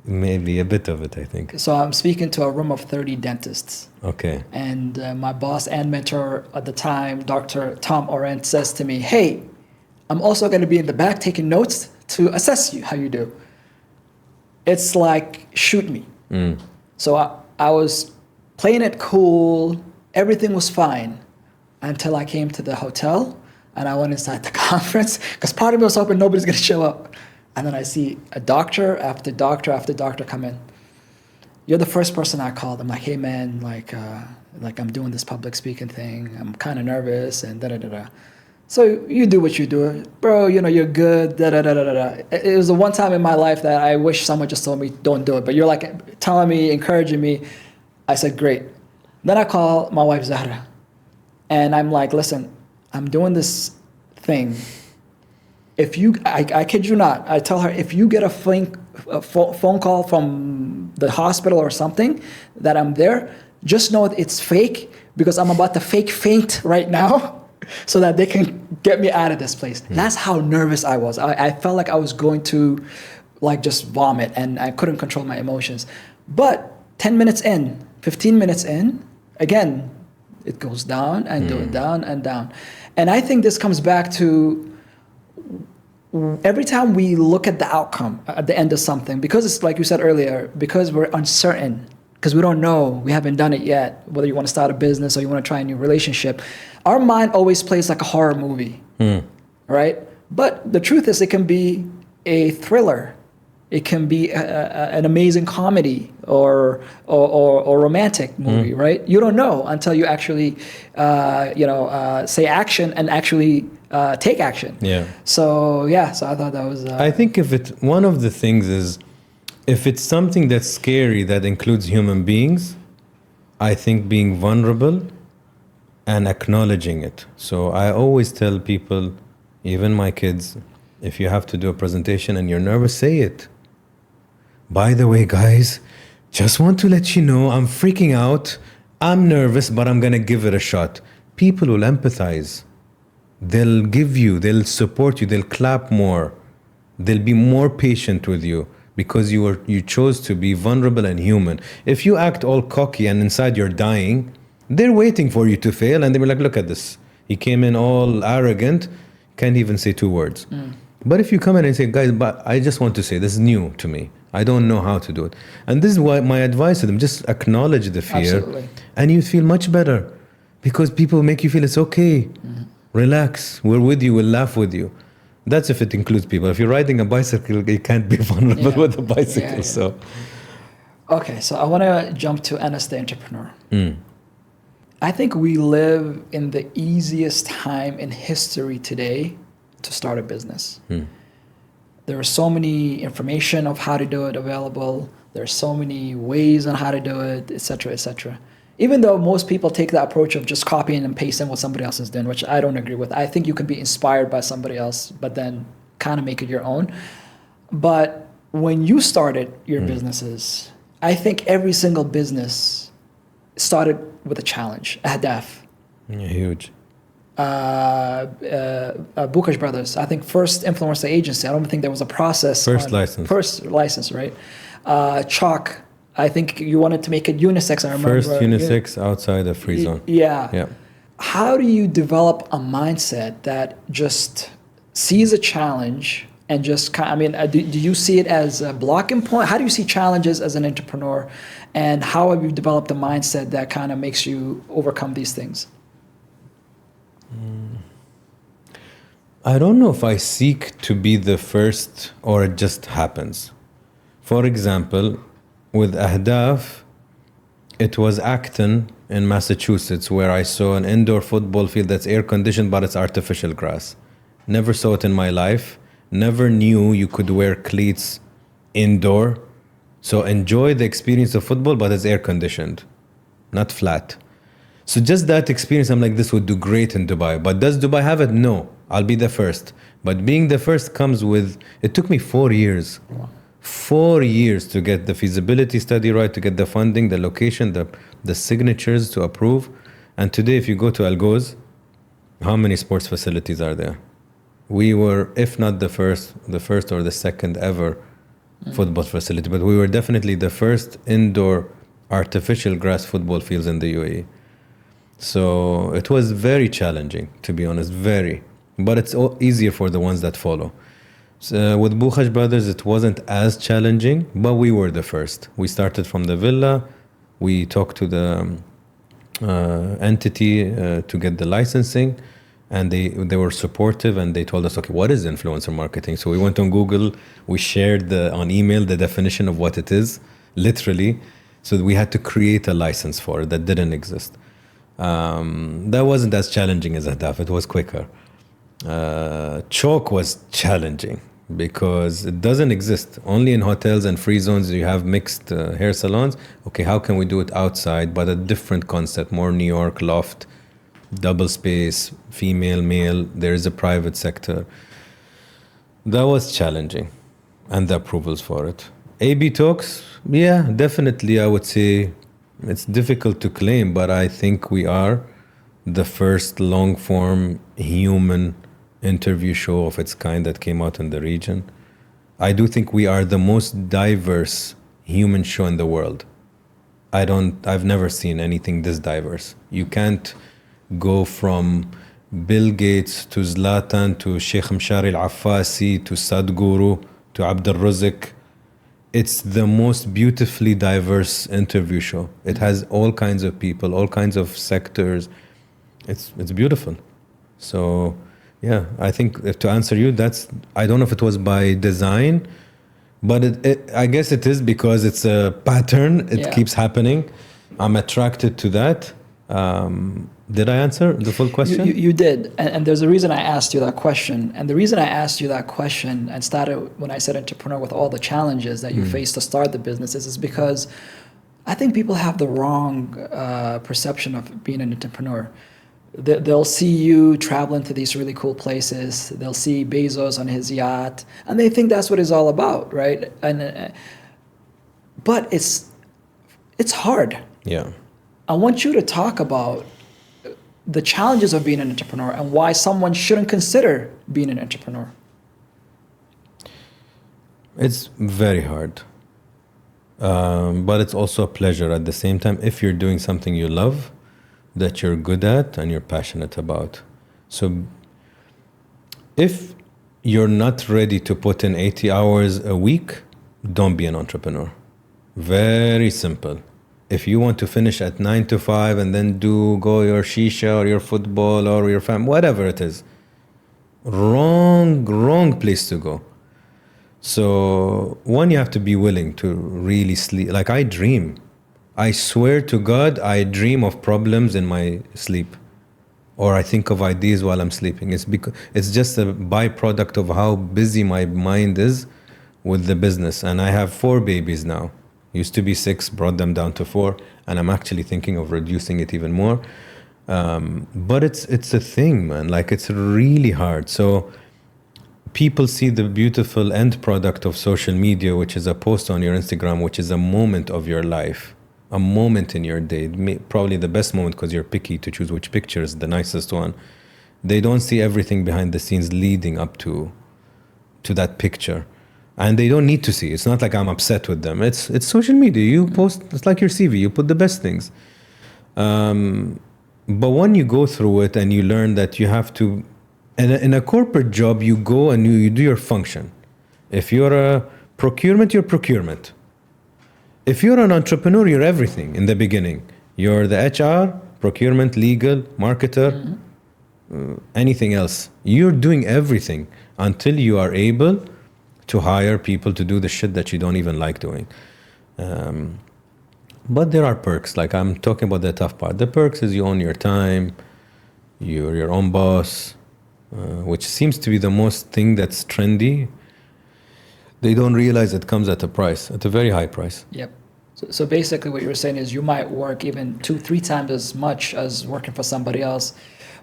Maybe a bit of it, I think. So I'm speaking to a room of 30 dentists. Okay. And my boss and mentor at the time, Dr. Tom Orent, says to me, hey, I'm also going to be in the back taking notes to assess you, how you do. It's like, shoot me. So I was playing it cool. Everything was fine until I came to the hotel and I went inside the conference, because part of me was hoping nobody's going to show up. And then I see a doctor after doctor after doctor come in. You're the first person I called. I'm like, hey man, like I'm doing this public speaking thing. I'm kind of nervous and da-da-da-da. So you do what you do. Bro, you know, you're good, da-da-da-da-da. It was the one time in my life that I wish someone just told me, don't do it. But you're like telling me, encouraging me. I said, great. Then I call my wife, Zahra. And I'm like, listen, I'm doing this thing. If you, I kid you not, I tell her, if you get a phone call from the hospital or something that I'm there, just know it's fake, because I'm about to fake faint right now so that they can get me out of this place. That's how nervous I was. I felt like I was going to like just vomit, and I couldn't control my emotions. But 10 minutes in, 15 minutes in, again, it goes down and down and down. And I think this comes back to every time we look at the outcome at the end of something, because it's like you said earlier, because we're uncertain, because we don't know, we haven't done it yet, whether you want to start a business or you want to try a new relationship, our mind always plays like a horror movie, right? But the truth is, it can be a thriller. It can be an amazing comedy or romantic movie, right? You don't know until you actually, say action and actually take action. Yeah. So I thought that was. I think one of the things is, if it's something that's scary that includes human beings, I think being vulnerable and acknowledging it. So I always tell people, even my kids, if you have to do a presentation and you're nervous, say it. By the way, guys, just want to let you know I'm freaking out. I'm nervous, but I'm going to give it a shot. People will empathize. They'll support you, they'll clap more. They'll be more patient with you because you chose to be vulnerable and human. If you act all cocky and inside you're dying, they're waiting for you to fail, and they'll be like, look at this. He came in all arrogant, can't even say 2 words. But if you come in and say, guys, but I just want to say, this is new to me. I don't know how to do it. And this is why my advice to them, just acknowledge the fear. Absolutely. And you feel much better because people make you feel it's okay. Relax. We're with you. We'll laugh with you. That's if it includes people. If you're riding a bicycle, you can't be vulnerable with a bicycle. So, okay, so I want to jump to Anas the entrepreneur. I think we live in the easiest time in history today to start a business. There are so many information of how to do it available. There's so many ways on how to do it, etc., etc. Even though most people take the approach of just copying and pasting what somebody else is doing, which I don't agree with. I think you can be inspired by somebody else, but then kind of make it your own. But when you started your businesses, I think every single business started with a challenge, ahdaf. yeah, huge. Bukhash brothers, I think first influenced the agency. I don't think there was a process. First license. First license, right? Chalk, I think you wanted to make it unisex, I remember. First unisex outside a free zone. Yeah. How do you develop a mindset that just sees a challenge and just do you see it as a blocking point? How do you see challenges as an entrepreneur? And how have you developed a mindset that kind of makes you overcome these things? I don't know if I seek to be the first or it just happens. For example, with Ahdaf, it was Acton in Massachusetts where I saw an indoor football field that's air conditioned but it's artificial grass. Never saw it in my life. Never knew you could wear cleats indoor. So enjoy the experience of football, but it's air conditioned, not flat. So just that experience, I'm like, this would do great in Dubai. But does Dubai have it? No, I'll be the first. But being the first comes with, it took me 4 years. 4 years to get the feasibility study right, to get the funding, the location, the signatures to approve. And today, if you go to Al Goz, how many sports facilities are there? We were, if not the first or the second ever football facility, but we were definitely the first indoor artificial grass football fields in the UAE. So it was very challenging, to be honest, very. But it's easier for the ones that follow. So with Bukhash brothers, it wasn't as challenging, but we were the first. We started from the villa. We talked to the entity to get the licensing, and they were supportive, and they told us, okay, what is influencer marketing? So we went on Google. We shared on email the definition of what it is, literally. So we had to create a license for it that didn't exist. That wasn't as challenging as Ahdaf. It was quicker. Chalk was challenging because it doesn't exist. Only in hotels and free zones you have mixed hair salons. Okay, how can we do it outside, but a different concept, more New York loft, double space, female, male, there is a private sector. That was challenging, and the approvals for it. ABTalks, yeah, definitely I would say it's difficult to claim, but I think we are the first long-form human interview show of its kind that came out in the region. I do think we are the most diverse human show in the world. I've never seen anything this diverse. You can't go from Bill Gates to Zlatan to Sheikh Mshari al-Affasi to Sadhguru to Abdul Razik. It's the most beautifully diverse interview show. It has all kinds of people, all kinds of sectors. It's beautiful. So, yeah, I think to answer you, I don't know if it was by design, but I guess it is because it's a pattern. It keeps happening. I'm attracted to that. Did I answer the full question? You did. And there's a reason I asked you that question. And the reason I asked you that question and started when I said entrepreneur with all the challenges that you face to start the businesses is because I think people have the wrong perception of being an entrepreneur. They'll see you traveling to these really cool places. They'll see Bezos on his yacht, and they think that's what it's all about, right? But it's hard. Yeah. I want you to talk about the challenges of being an entrepreneur and why someone shouldn't consider being an entrepreneur. It's very hard. But it's also a pleasure at the same time if you're doing something you love, that you're good at and you're passionate about. So if you're not ready to put in 80 hours a week, don't be an entrepreneur. Very simple. If you want to finish at 9 to 5 and then go your shisha or your football or your family, whatever it is, wrong place to go. So one, you have to be willing to really sleep. Like I dream. I swear to God, I dream of problems in my sleep. Or I think of ideas while I'm sleeping. It's just a byproduct of how busy my mind is with the business. And I have 4 babies now. Used to be 6, brought them down to 4. And I'm actually thinking of reducing it even more. But it's a thing, man. Like it's really hard. So people see the beautiful end product of social media, which is a post on your Instagram, which is a moment of your life, a moment in your day, probably the best moment because you're picky to choose which picture is the nicest one. They don't see everything behind the scenes leading up to that picture. And they don't need to see. It's not like I'm upset with them. It's social media. You post, it's like your CV. You put the best things. But when you go through it and you learn that you have to, in a corporate job, you go and you do your function. If you're a procurement, you're procurement. If you're an entrepreneur, you're everything in the beginning. You're the HR, procurement, legal, marketer, anything else. You're doing everything until you are able to hire people to do the shit that you don't even like doing. But there are perks. Like I'm talking about the tough part. The perks is you own your time, you're your own boss, which seems to be the most thing that's trendy. They don't realize it comes at a price, at a very high price. Yep. So basically what you're saying is you might work even 2-3 times as much as working for somebody else,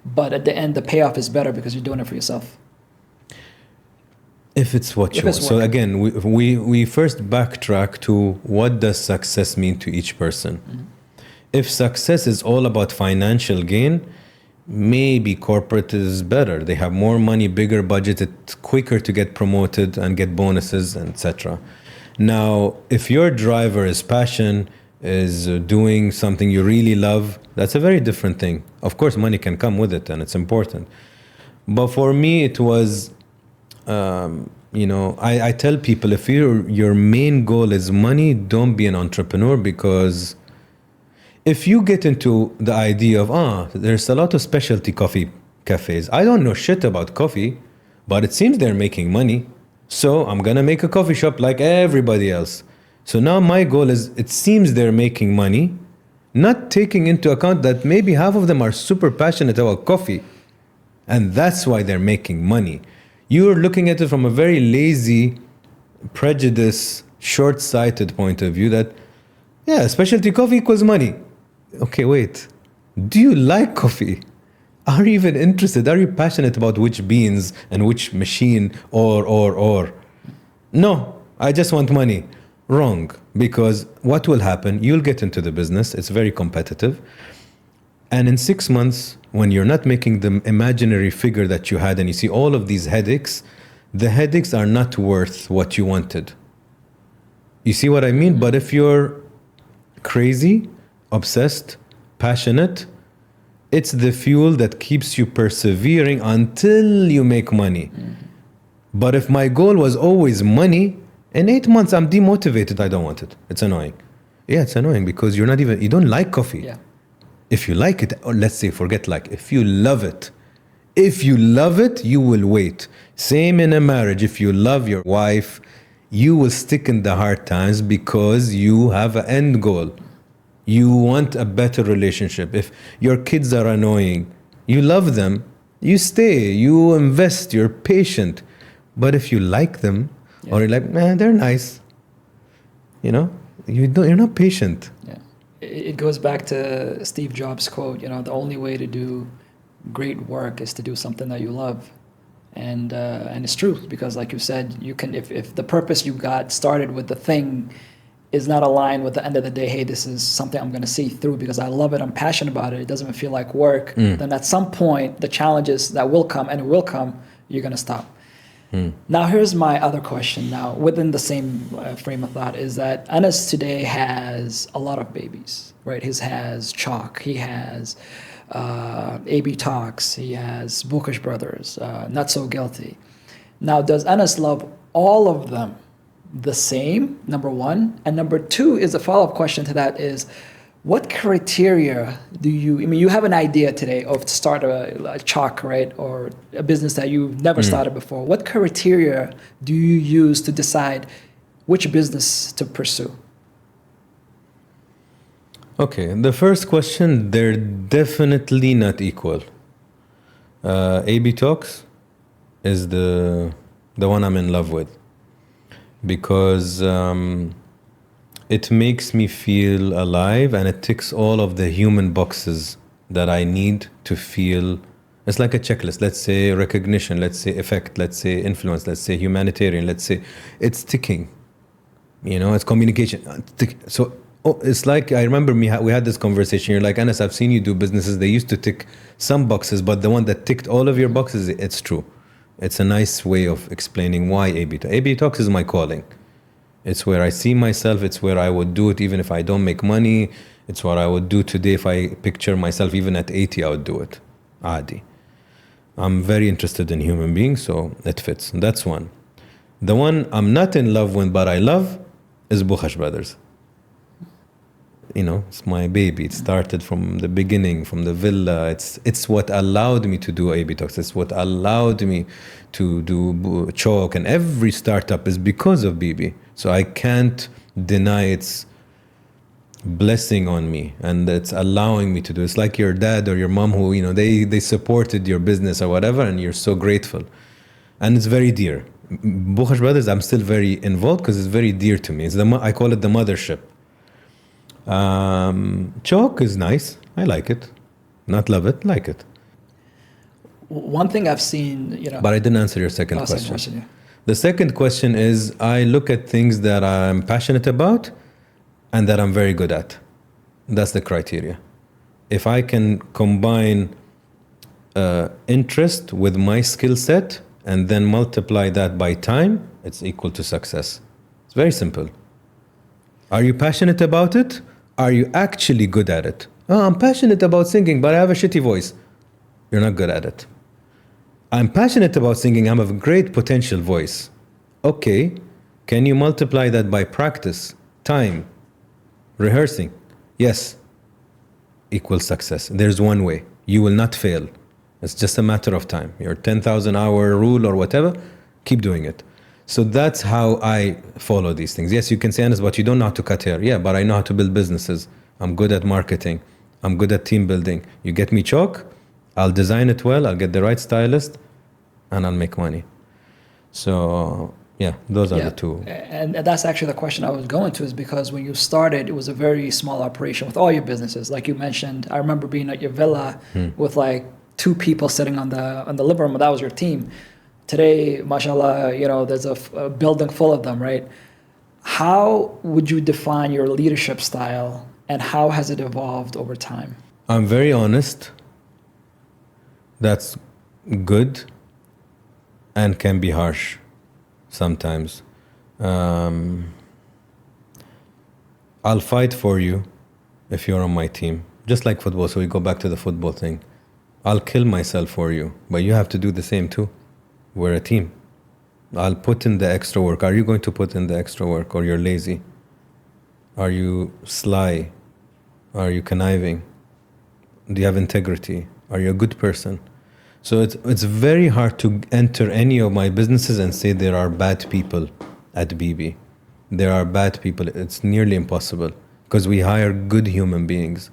but at the end the payoff is better because you're doing it for yourself. If it's what you want. So again, we first backtrack to what does success mean to each person. Mm-hmm. If success is all about financial gain, maybe corporate is better. They have more money, bigger budget, it's quicker to get promoted and get bonuses, etc. Now, if your driver is passion, is doing something you really love, that's a very different thing. Of course, money can come with it and it's important. But for me, it was, I tell people, if your main goal is money, don't be an entrepreneur, because if you get into the idea of, there's a lot of specialty coffee cafes. I don't know shit about coffee, but it seems they're making money. So I'm going to make a coffee shop like everybody else. So now my goal is, it seems they're making money, not taking into account that maybe half of them are super passionate about coffee. And that's why they're making money. You're looking at it from a very lazy, prejudice, short-sighted point of view that, specialty coffee equals money. Okay, wait. Do you like coffee? Are you even interested? Are you passionate about which beans and which machine or? No, I just want money. Wrong. Because what will happen, you'll get into the business. It's very competitive. And in 6 months, when you're not making the imaginary figure that you had and you see all of these headaches, the headaches are not worth what you wanted. You see what I mean? But if you're crazy, obsessed, passionate, it's the fuel that keeps you persevering until you make money. Mm-hmm. But if my goal was always money, in 8 months I'm demotivated. I don't want it. It's annoying. Yeah, it's annoying because you don't like coffee. Yeah. If you like it, or let's say forget like, if you love it, you will wait. Same in a marriage. If you love your wife, you will stick in the hard times because you have an end goal. You want a better relationship. If your kids are annoying, you love them, you stay, you invest, you're patient. But if you like them, or you're like, man, they're nice, you're not patient. Yeah. It goes back to Steve Jobs' quote, the only way to do great work is to do something that you love. And it's true, because like you said, you can, if the purpose you got started with the thing is not aligned with the end of the day, hey, this is something I'm going to see through because I love it, I'm passionate about it, it doesn't even feel like work, then at some point, the challenges that will come, and it will come, you're going to stop. Now, here's my other question. Now, within the same frame of thought, is that Anas today has a lot of babies, right? He has Chalk, he has ABTalks, he has Bukhash Brothers, Not So Guilty. Now, does Anas love all of them the same, number one? And number two is a follow-up question to that is, what criteria do you, I mean, you have an idea today of to start a chalk, right? Or a business that you've never started before. What criteria do you use to decide which business to pursue? Okay, the first question, they're definitely not equal. ABTalks is the one I'm in love with because it makes me feel alive and it ticks all of the human boxes that I need to feel. It's like a checklist. Let's say recognition, let's say effect, let's say influence, let's say humanitarian, let's say it's ticking. You know, it's communication. So it's like, I remember we had this conversation. You're like, Anas, I've seen you do businesses. They used to tick some boxes, but the one that ticked all of your boxes, it's true. It's a nice way of explaining why ABTalks. ABTalks is my calling. It's where I see myself. It's where I would do it even if I don't make money. It's what I would do today if I picture myself even at 80, I would do it. Adi. I'm very interested in human beings, so it fits. That's one. The one I'm not in love with, but I love, is Bukhash Brothers. You know, it's my baby. It started from the beginning, from the villa. It's what allowed me to do ABTalks. It's what allowed me to do Chalk, and every startup is because of Bibi. So I can't deny its blessing on me, and it's allowing me to do. It's like your dad or your mom who, you know, they supported your business or whatever, and you're so grateful. And it's very dear. Bukhash Brothers, I'm still very involved because it's very dear to me. I call it the mothership. Chalk is nice. I like it. Not love it, like it. One thing I've seen, you know. But I didn't answer your second question. Second question, yeah. The second question is, I look at things that I'm passionate about and that I'm very good at. That's the criteria. If I can combine interest with my skill set and then multiply that by time, it's equal to success. It's very simple. Are you passionate about it? Are you actually good at it? Oh, I'm passionate about singing, but I have a shitty voice. You're not good at it. I'm passionate about singing. I have a great potential voice. Okay, can you multiply that by practice, time, rehearsing? Yes, equals success. There's one way. You will not fail. It's just a matter of time. Your 10,000 hour rule or whatever, keep doing it. So that's how I follow these things. Yes, you can say, Anas, but you don't know how to cut hair. Yeah, but I know how to build businesses. I'm good at marketing. I'm good at team building. You get me Chalk, I'll design it well, I'll get the right stylist, and I'll make money. So yeah, those are the two. And that's actually the question I was going to, is because when you started, it was a very small operation with all your businesses. Like you mentioned, I remember being at your villa with like 2 people sitting on the living room. That was your team. Today, mashallah, you know, there's a building full of them, right? How would you define your leadership style, and how has it evolved over time? I'm very honest. That's good and can be harsh sometimes. I'll fight for you if you're on my team. Just like football, so we go back to the football thing. I'll kill myself for you, but you have to do the same too. We're a team. I'll put in the extra work. Are you going to put in the extra work, or you're lazy? Are you sly? Are you conniving? Do you have integrity? Are you a good person? So it's very hard to enter any of my businesses and say there are bad people at BB. There are bad people. It's nearly impossible because we hire good human beings.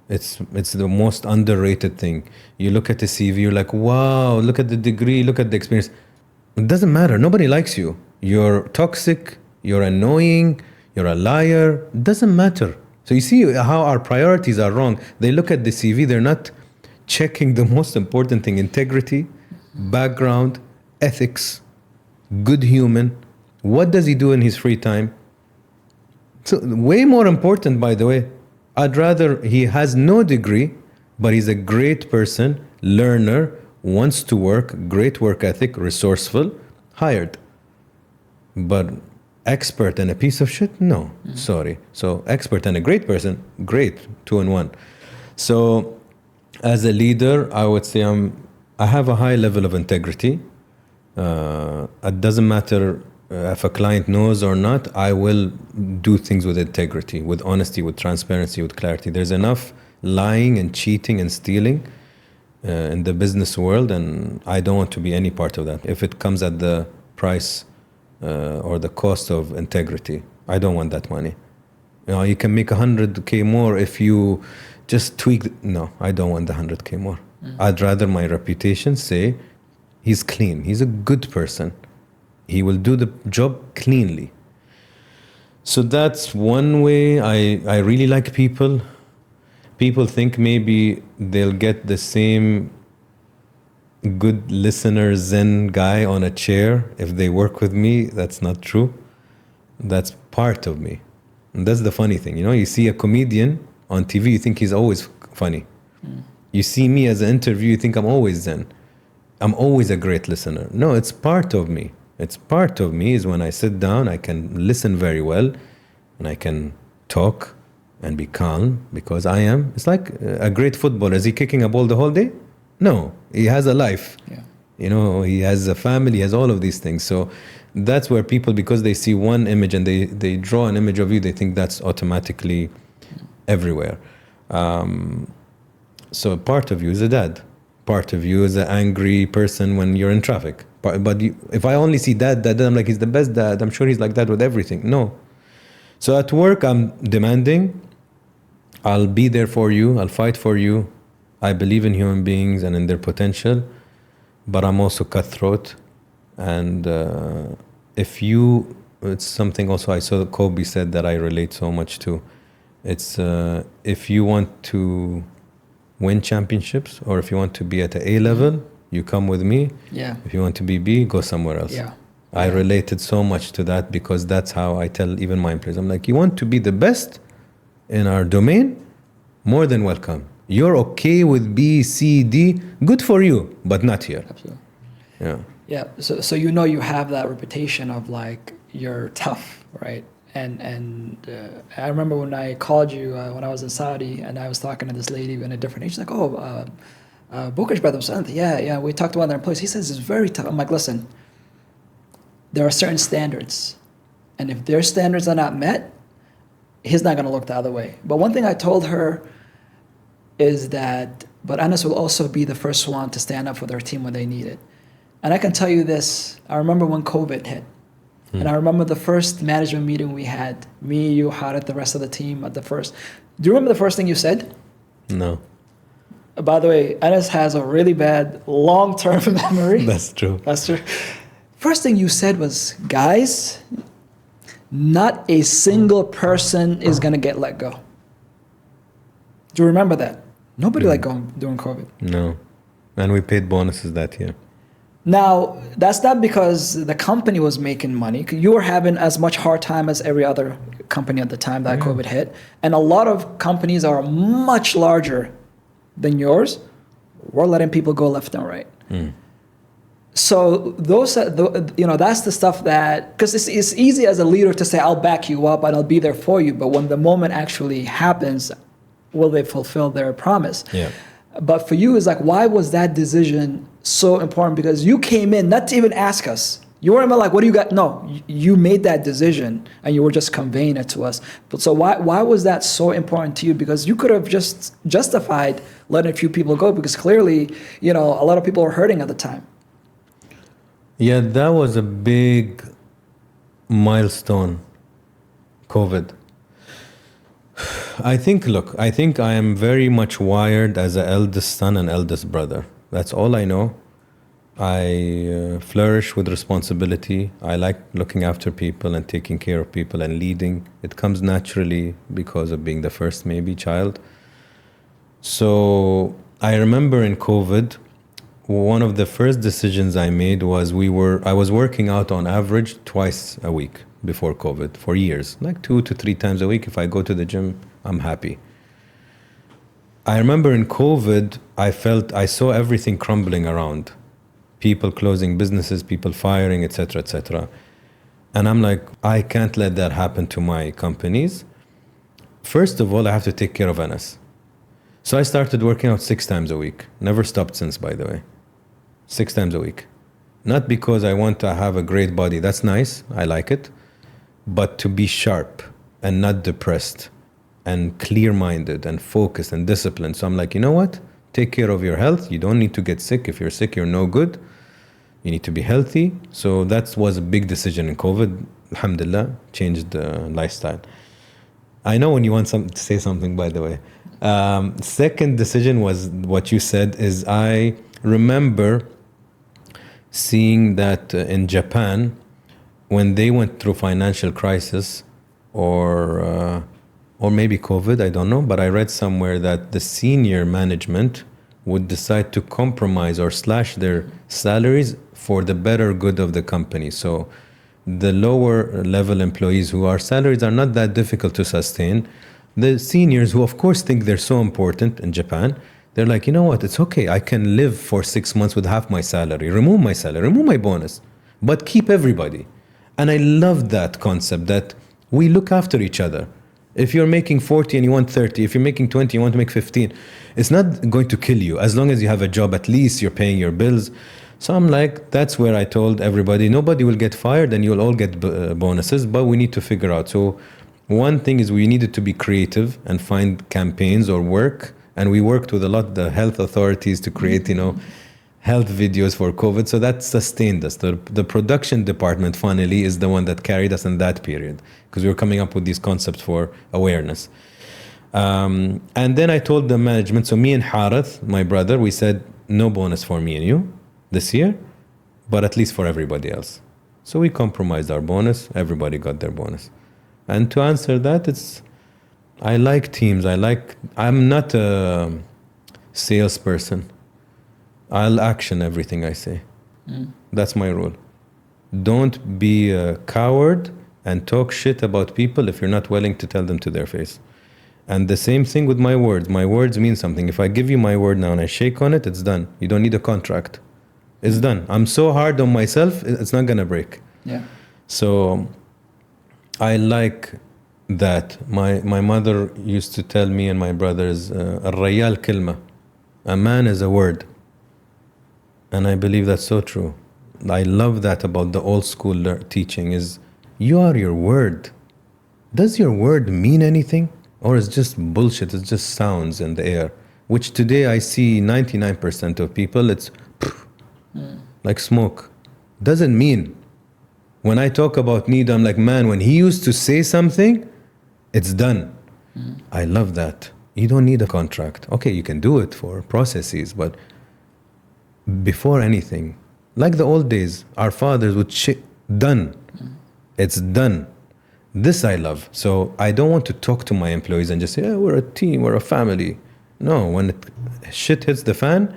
It's the most underrated thing. You look at the CV, you're like, wow, look at the degree, look at the experience. It doesn't matter. Nobody likes you. You're toxic, you're annoying, you're a liar. It doesn't matter. So you see how our priorities are wrong. They look at the CV, they're not checking the most important thing: integrity, background, ethics, good human. What does he do in his free time? So way more important, by the way. I'd rather he has no degree, but he's a great person, learner, wants to work, great work ethic, resourceful, hired. But expert and a piece of shit, no, sorry. So expert and a great person, great, 2 in 1. So as a leader, I would say I have a high level of integrity. It doesn't matter if a client knows or not, I will do things with integrity, with honesty, with transparency, with clarity. There's enough lying and cheating and stealing in the business world, and I don't want to be any part of that. If it comes at the price or the cost of integrity, I don't want that money. You can make 100K more if you just tweak. No, I don't want the 100K more. I'd rather my reputation say he's clean, he's a good person, he will do the job cleanly. So that's one way. I really like people. People think maybe they'll get the same good listener zen guy on a chair if they work with me. That's not true. That's part of me. And that's the funny thing. You see a comedian on TV, you think he's always funny. You see me as an interview, you think I'm always zen. I'm always a great listener. No, it's part of me. It's part of me is when I sit down, I can listen very well and I can talk and be calm because I am. It's like a great footballer. Is he kicking a ball the whole day? No, he has a life. Yeah. He has a family, he has all of these things. So that's where people, because they see one image and they draw an image of you, they think that's automatically everywhere. So part of you is a dad. Part of you is an angry person when you're in traffic. But if I only see dad, I'm like, he's the best dad. I'm sure he's like that with everything. No. So at work, I'm demanding. I'll be there for you. I'll fight for you. I believe in human beings and in their potential. But I'm also cutthroat. And it's something also I saw Kobe said that I relate so much to. It's if you want to win championships, or if you want to be at the A level, you come with me. Yeah. If you want to be B, go somewhere else. Yeah. I related so much to that because that's how I tell even my employees. I'm like, you want to be the best in our domain? More than welcome. You're okay with B, C, D, good for you, but not here. Absolutely. Yeah. Yeah. So you have that reputation of like you're tough, right? And I remember when I called you when I was in Saudi, and I was talking to this lady in a different age. She's like, Bukhash brother, yeah. We talked to one of their employees. He says it's very tough. I'm like, listen, there are certain standards, and if their standards are not met, he's not going to look the other way. But one thing I told her is that, but Anas will also be the first one to stand up for their team when they need it. And I can tell you this, I remember when COVID hit, and I remember the first management meeting we had, me, you, Harit, the rest of the team at the first. Do you remember the first thing you said? No. By the way, Anas has a really bad long-term memory. That's true. That's true. First thing you said was, guys, not a single person is going to get let go. Do you remember that? Nobody let go during COVID. No. And we paid bonuses that year. Now, that's not because the company was making money. You were having as much hard time as every other company at the time that COVID hit. And a lot of companies are much larger than yours. We're letting people go left and right. So those, that's the stuff that, because it's easy as a leader to say, I'll back you up and I'll be there for you. But when the moment actually happens, will they fulfill their promise? Yeah. But for you, it's like, why was that decision so important? Because you came in not to even ask us. You weren't like, what do you got? No, you made that decision and you were just conveying it to us. But so why was that so important to you? Because you could have just justified letting a few people go because clearly, a lot of people were hurting at the time. Yeah, that was a big milestone, COVID. I think I am very much wired as an eldest son and eldest brother. That's all I know. I flourish with responsibility. I like looking after people and taking care of people and leading. It comes naturally because of being the first maybe child. So I remember in COVID, one of the first decisions I made was I was working out on average twice a week before COVID for years, like 2 to 3 times a week. If I go to the gym, I'm happy. I remember in COVID, I saw everything crumbling around. people closing businesses, people firing, etc., etc. And I'm like, I can't let that happen to my companies. First of all, I have to take care of Anas. So I started working out 6 times a week. Never stopped since, by the way. 6 times a week. Not because I want to have a great body. That's nice. I like it. But to be sharp and not depressed and clear-minded and focused and disciplined. So I'm like, you know what? Take care of your health. You don't need to get sick. If you're sick, you're no good. You need to be healthy. So that was a big decision in COVID. Alhamdulillah, changed the lifestyle. I know when you want to say something, by the way. Second decision was what you said is I remember seeing that in Japan, when they went through financial crisis or maybe COVID, I don't know, but I read somewhere that the senior management would decide to compromise or slash their salaries for the better good of the company. So the lower level employees who are salaries are not that difficult to sustain. The seniors who of course think they're so important in Japan, they're like, you know what, it's okay. I can live for 6 months with half my salary, remove my salary, remove my bonus, but keep everybody. And I love that concept that we look after each other. If you're making 40 and you want 30, if you're making 20, you want to make 15, it's not going to kill you. As long as you have a job, at least you're paying your bills. So I'm like, that's where I told everybody, nobody will get fired and you'll all get bonuses, but we need to figure out. So one thing is we needed to be creative and find campaigns or work. And we worked with a lot of the health authorities to create, health videos for COVID. So that sustained us. The production department, funnily, is the one that carried us in that period because we were coming up with these concepts for awareness. And then I told the management, so me and Harith, my brother, we said, no bonus for me and you this year, but at least for everybody else. So we compromised our bonus. Everybody got their bonus. And to answer that, I like teams. I'm not a salesperson. I'll action everything I say. That's my rule. Don't be a coward and talk shit about people if you're not willing to tell them to their face. And the same thing with my words. My words mean something. If I give you my word now and I shake on it, it's done. You don't need a contract. It's done. I'm so hard on myself, it's not going to break. Yeah. So I like that. My mother used to tell me and my brothers, الرجال كلمة. A man is a word. And I believe that's so true. I love that about the old school teaching is you are your word. Does your word mean anything? Or is just bullshit, it's just sounds in the air? Which today I see 99% of people, it's like smoke. Doesn't mean. When I talk about Nido, I'm like, man, when he used to say something, it's done. I love that. You don't need a contract. Okay, you can do it for processes, but before anything, like the old days, our fathers would done. It's done. This I love. So I don't want to talk to my employees and just say, yeah, we're a team, we're a family. No, when shit hits the fan,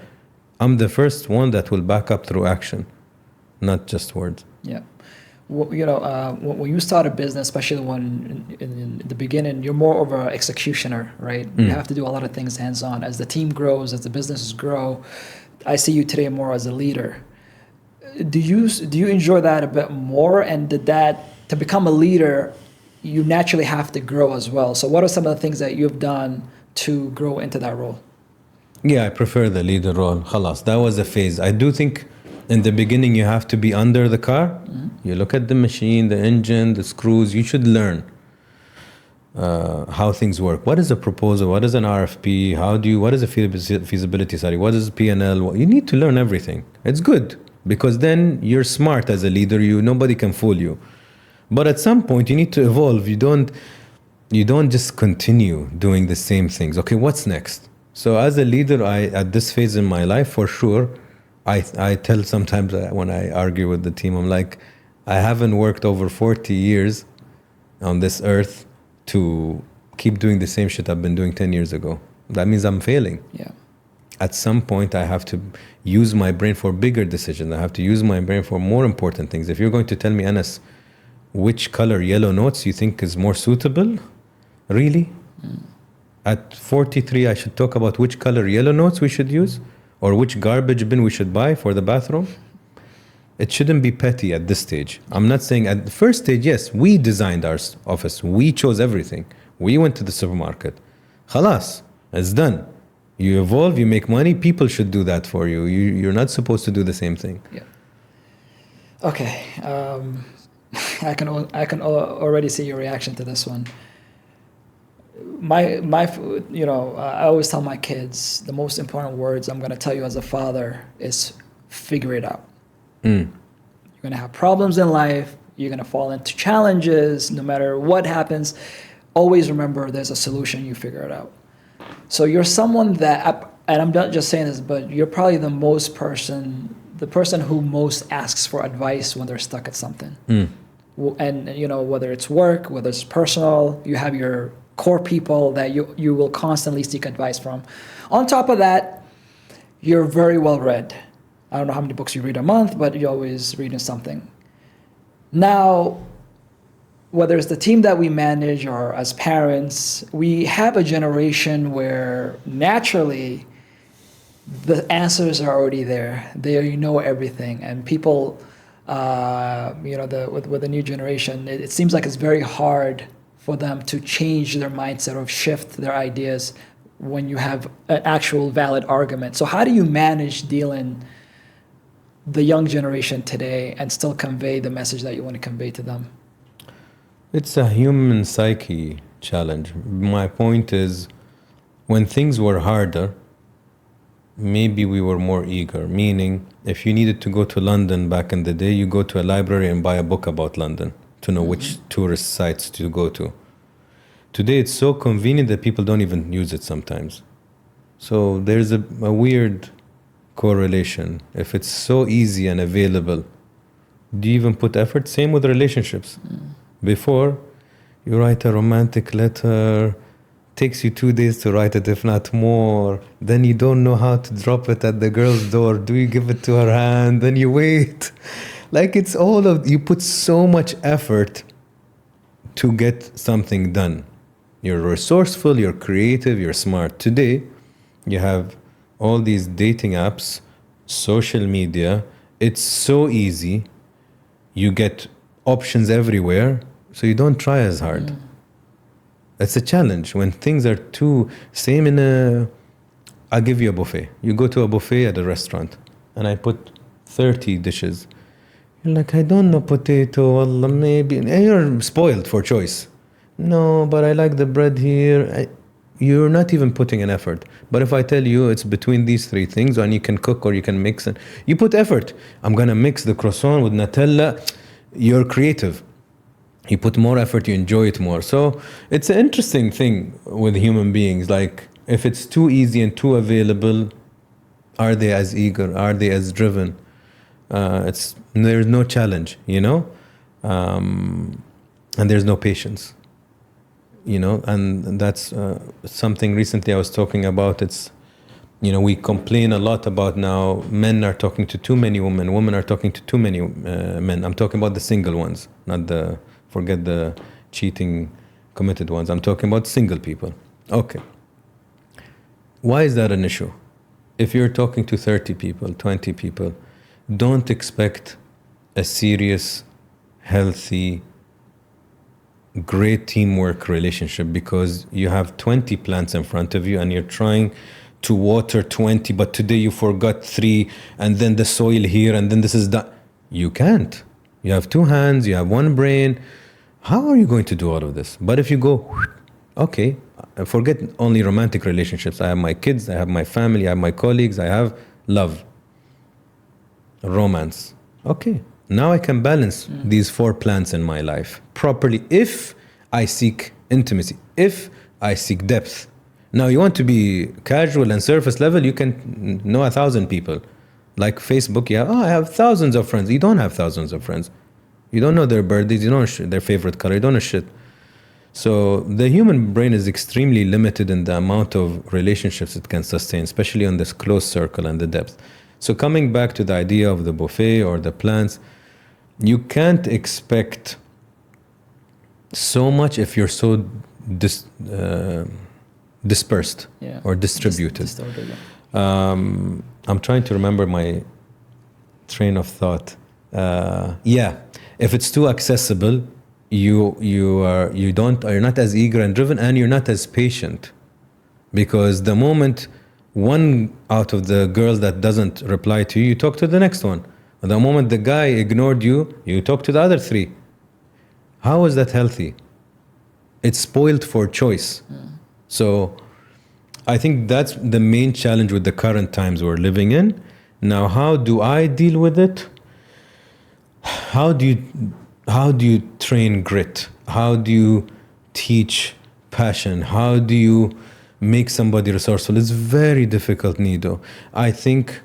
I'm the first one that will back up through action, not just words. Yeah. Well, when you start a business, especially when in the beginning, you're more of an executioner, right? You have to do a lot of things hands-on. As the team grows, as the businesses grow, I see you today more as a leader. Do you enjoy that a bit more? And to become a leader, you naturally have to grow as well. So what are some of the things that you've done to grow into that role? Yeah, I prefer the leader role. Khalas, that was a phase. I do think in the beginning you have to be under the car. You look at the machine, the engine, the screws. You should learn how things work. What is a proposal? What is an RFP? What is a feasibility study? What is P&L? You need to learn everything. It's good because then you're smart as a leader. Nobody can fool you. But at some point you need to evolve. You don't just continue doing the same things. Okay, what's next? So as a leader, at this phase in my life, for sure, I tell sometimes when I argue with the team, I'm like, I haven't worked over 40 years on this earth to keep doing the same shit I've been doing 10 years ago. That means I'm failing. Yeah. At some point, I have to use my brain for bigger decisions. I have to use my brain for more important things. If you're going to tell me, Anas, which color yellow notes you think is more suitable, really? At 43, I should talk about which color yellow notes we should use or which garbage bin we should buy for the bathroom? It shouldn't be petty at this stage. I'm not saying at the first stage, yes, we designed our office. We chose everything. We went to the supermarket. Khalas, it's done. You evolve, you make money, people should do that for you. You're not supposed to do the same thing. Yeah. Okay. I can already see your reaction to this one. I always tell my kids the most important words I'm going to tell you as a father is figure it out. You're going to have problems in life. You're going to fall into challenges. No matter what happens, always remember there's a solution. You figure it out. So you're someone that, and I'm not just saying this, but you're probably the person who most asks for advice when they're stuck at something. And, whether it's work, whether it's personal, you have your core people that you will constantly seek advice from. On top of that, you're very well read. I don't know how many books you read a month, but you're always reading something. Now, whether it's the team that we manage or as parents, we have a generation where naturally the answers are already there. They know everything. And people, with the new generation, it seems like it's very hard for them to change their mindset or shift their ideas when you have an actual valid argument. So how do you manage dealing the young generation today and still convey the message that you want to convey to them? It's a human psyche challenge. My point is, when things were harder, maybe we were more eager. Meaning, if you needed to go to London back in the day, you go to a library and buy a book about London to know which tourist sites to go to. Today, it's so convenient that people don't even use it sometimes. So there's a weird correlation. If it's so easy and available, do you even put effort? Same with relationships. Before, you write a romantic letter, takes you 2 days to write it, if not more. Then you don't know how to drop it at the girl's door. Do you give it to her hand? Then you wait. Like, it's you put so much effort to get something done. You're resourceful, you're creative, you're smart. Today, you have all these dating apps, social media. It's so easy. You get options everywhere, so you don't try as hard. It's a challenge when things are same I'll give you a buffet. You go to a buffet at a restaurant and I put 30 dishes. You're like, I don't know, potato, wallah, maybe. And you're spoiled for choice. No, but I like the bread here. You're not even putting an effort. But if I tell you it's between these 3 things and you can cook or you can mix it, you put effort. I'm going to mix the croissant with Nutella. You're creative. You put more effort, you enjoy it more. So it's an interesting thing with human beings. Like, if it's too easy and too available, are they as eager? Are they as driven? There's no challenge, and there's no patience, and that's something recently I was talking about. It's, we complain a lot about now men are talking to too many women are talking to too many men. I'm talking about the single ones, forget the cheating committed ones. I'm talking about single people. Okay. Why is that an issue? If you're talking to 30 people, 20 people, don't expect a serious, healthy, great teamwork relationship because you have 20 plants in front of you and you're trying to water 20, but today you forgot 3, and then the soil here, and then this is that. You can't. You have 2 hands, you have 1 brain. How are you going to do all of this? But if you go, okay, forget only romantic relationships. I have my kids, I have my family, I have my colleagues, I have love, romance. Okay, now I can balance these 4 plants in my life properly if I seek intimacy, if I seek depth. Now, you want to be casual and surface level, you can know 1,000 people. Like Facebook, I have thousands of friends. You don't have thousands of friends. You don't know their birthdays, you don't know their favorite color, you don't know shit. So the human brain is extremely limited in the amount of relationships it can sustain, especially on this close circle and the depth. So coming back to the idea of the buffet or the plants, you can't expect so much if you're so dispersed or distributed. I'm trying to remember my train of thought. Yeah, if it's too accessible, you're not as eager and driven, and you're not as patient, because the moment one out of the girls that doesn't reply to you, you talk to the next one. And the moment the guy ignored you, you talk to the other three. How is that healthy? It's spoiled for choice. So I think that's the main challenge with the current times we're living in. Now, how do I deal with it? How do you train grit? How do you teach passion? How do you make somebody resourceful? It's very difficult, Nido. I think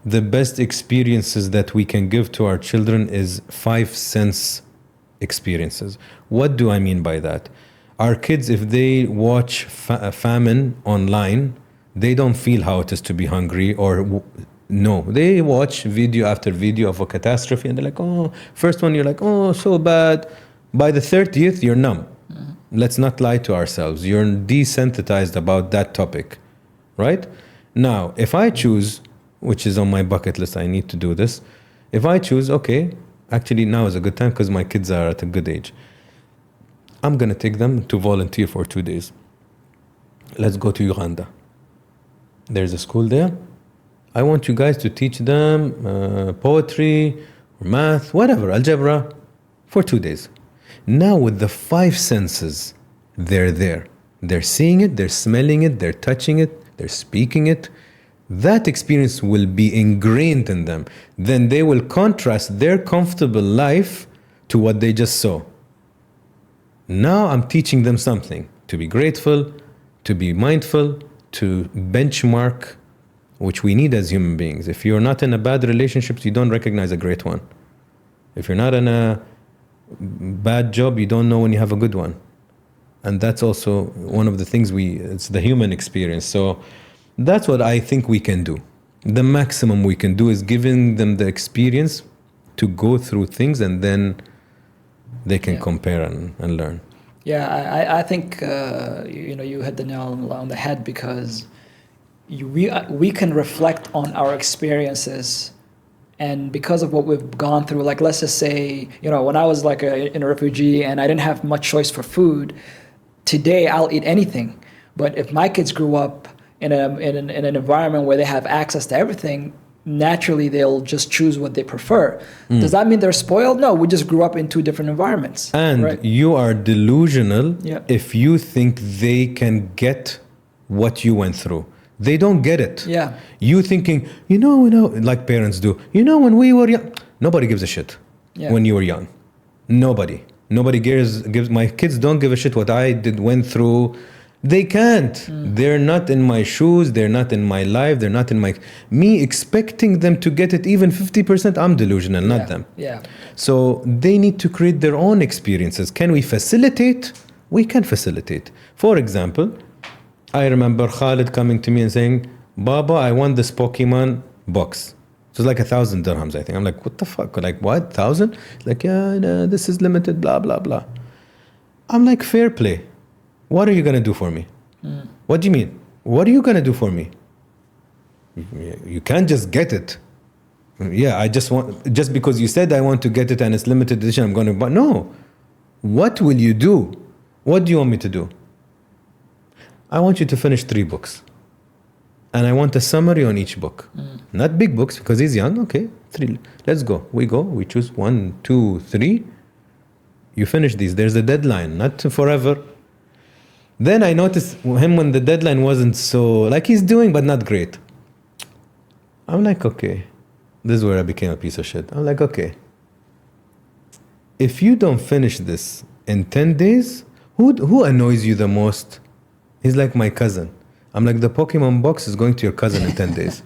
the best experiences that we can give to our children is 5 sense experiences. What do I mean by that? Our kids, if they watch famine online, they don't feel how it is to be hungry, or no, they watch video after video of a catastrophe and they're like, oh, first one you're like, oh, so bad. By the 30th, you're numb. Let's not lie to ourselves. You're desensitized about that topic, right? Now, if I choose, which is on my bucket list, I need to do this. If I choose, okay, actually now is a good time because my kids are at a good age. I'm going to take them to volunteer for 2 days. Let's go to Uganda. There's a school there. I want you guys to teach them poetry, or math, whatever, algebra, for 2 days. Now with the 5 senses, they're there. They're seeing it, they're smelling it, they're touching it, they're speaking it. That experience will be ingrained in them. Then they will contrast their comfortable life to what they just saw. Now I'm teaching them something. To be grateful, to be mindful, to benchmark, which we need as human beings. If you're not in a bad relationship, you don't recognize a great one. If you're not in a bad job, you don't know when you have a good one. And that's also one of the things it's the human experience. So that's what I think we can do. The maximum we can do is giving them the experience to go through things, and then they can compare and learn. Yeah, I think you hit the nail on the head, because we can reflect on our experiences. And because of what we've gone through, like, let's just say, when I was like in a refugee and I didn't have much choice for food, today I'll eat anything. But if my kids grew up in an environment where they have access to everything, naturally they'll just choose what they prefer. Does that mean they're spoiled? No, we just grew up in 2 different environments. And right? You are delusional if you think they can get what you went through. They don't get it. Yeah. You thinking, like parents do. When we were young, nobody gives a shit. When you were young, nobody gives. My kids don't give a shit what I went through. They can't. They're not in my shoes. They're not in my life. They're not in me expecting them to get it even 50%. I'm delusional, not them. Yeah. So they need to create their own experiences. Can we facilitate? We can facilitate. For example, I remember Khalid coming to me and saying, Baba, I want this Pokemon box. It was like 1,000 dirhams, I think. I'm like, what the fuck? Like, what? 1,000? Like, yeah, no, this is limited, blah, blah, blah. I'm like, fair play. What are you going to do for me? What do you mean? What are you going to do for me? You can't just get it. Yeah, just because you said I want to get it and it's limited edition, I'm going to buy. No. What will you do? What do you want me to do? I want you to finish 3 books. And I want a summary on each book. Not big books, because he's young. Okay, 3. Let's go. We choose 1, 2, 3. You finish these. There's a deadline, not forever. Then I noticed him when the deadline wasn't so, like, he's doing, but not great. I'm like, okay. This is where I became a piece of shit. I'm like, okay. If you don't finish this in 10 days, who annoys you the most? He's like my cousin. I'm like, the Pokemon box is going to your cousin in 10 days.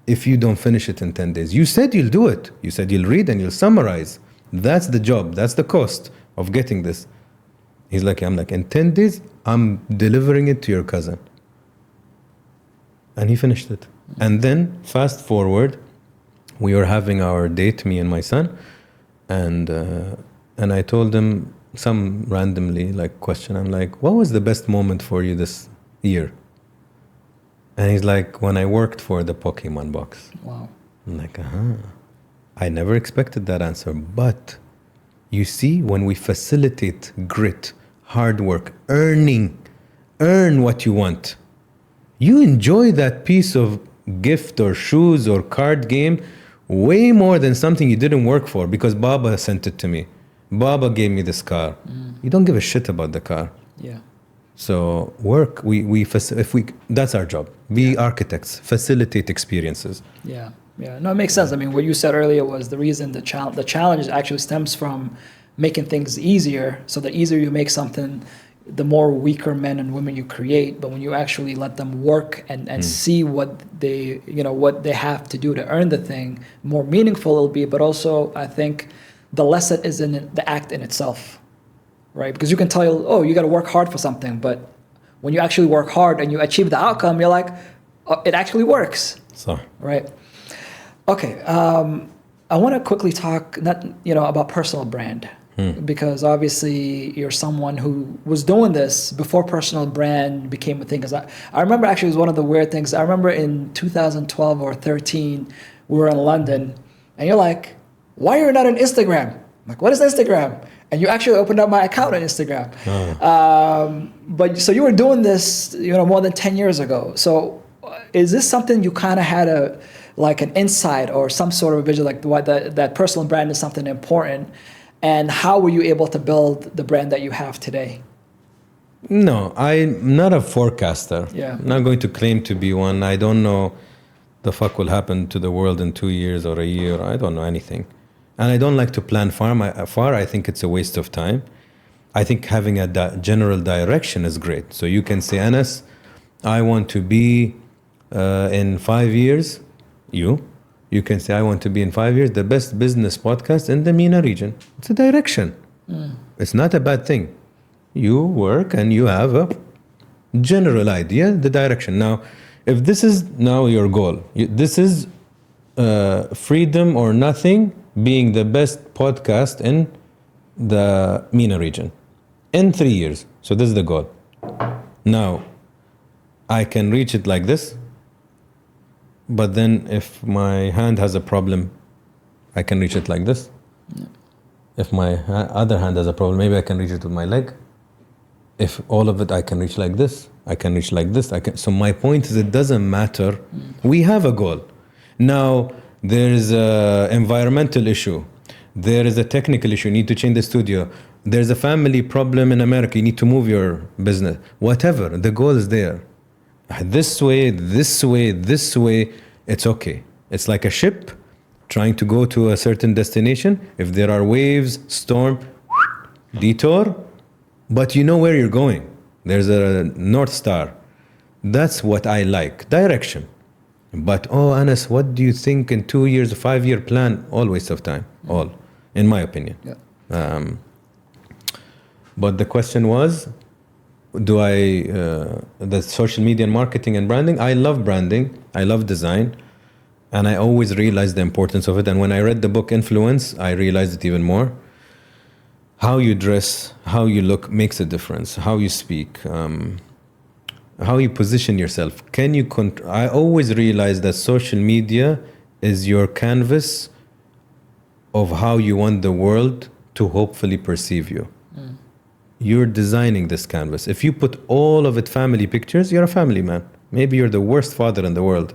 If you don't finish it in 10 days. You said you'll do it. You said you'll read and you'll summarize. That's the job. That's the cost of getting this. I'm like, in 10 days, I'm delivering it to your cousin. And he finished it. And then, fast forward, we were having our date, me and my son. And I told him some randomly question. I'm like, what was the best moment for you this year? And he's like, when I worked for the Pokemon box. Wow. I'm like, I never expected that answer. But you see, when we facilitate grit, hard work, earn what you want, you enjoy that piece of gift or shoes or card game way more than something you didn't work for because Baba sent it to me. Baba gave me this car. You don't give a shit about the car. Yeah. So work, that's our job. Be architects, facilitate experiences. Yeah. Yeah. No, it makes sense. I mean, what you said earlier was the reason the challenge actually stems from making things easier. So the easier you make something, the more weaker men and women you create. But when you actually let them work and see what they have to do to earn the thing, more meaningful it'll be. But also, I think the lesson is in the act in itself, right? Because you can tell, you got to work hard for something. But when you actually work hard and you achieve the outcome, you're like, it actually works. So, right. Okay. I want to quickly talk about personal brand. Because obviously you're someone who was doing this before personal brand became a thing. Because I remember actually it was one of the weird things. I remember in 2012 or 13, we were in London and you're like, why are you not on Instagram? I'm like, what is Instagram? And you actually opened up my account on Instagram. But so you were doing this, more than 10 years ago. So is this something you kind of had an insight or some sort of a vision, like that personal brand is something important? And how were you able to build the brand that you have today? No, I'm not a forecaster. Yeah. I'm not going to claim to be one. I don't know the fuck will happen to the world in 2 years or a year. I don't know anything. And I don't like to plan far. I think it's a waste of time. I think having a general direction is great. So you can say, Anas, I want to be in 5 years, you can say, I want to be in 5 years the best business podcast in the MENA region. It's a direction. It's not a bad thing. You work and you have a general idea, the direction. Now, if this is now your goal, this is freedom or nothing, being the best podcast in the MENA region in 3 years. So this is the goal. Now, I can reach it like this. But then if my hand has a problem, I can reach it like this. Yeah. If my other hand has a problem, maybe I can reach it with my leg. If all of it, I can reach like this. I can reach like this. So my point is, it doesn't matter. We have a goal. Now, there is an environmental issue. There is a technical issue. You need to change the studio. There's a family problem in America. You need to move your business. Whatever, the goal is there. This way, it's okay. It's like a ship trying to go to a certain destination. If there are waves, storm, detour, but you know where you're going. There's a North Star. That's what I like, direction. But, Anas, what do you think in 2 years, a 5-year plan? All waste of time, all, in my opinion. Yeah. But the question was, the social media and marketing and branding, I love branding, I love design, and I always realized the importance of it. And when I read the book Influence, I realized it even more. How you dress, how you look makes a difference. How you speak, how you position yourself. I always realized that social media is your canvas of how you want the world to hopefully perceive you. You're designing this canvas. If you put all of it family pictures, you're a family man. Maybe you're the worst father in the world,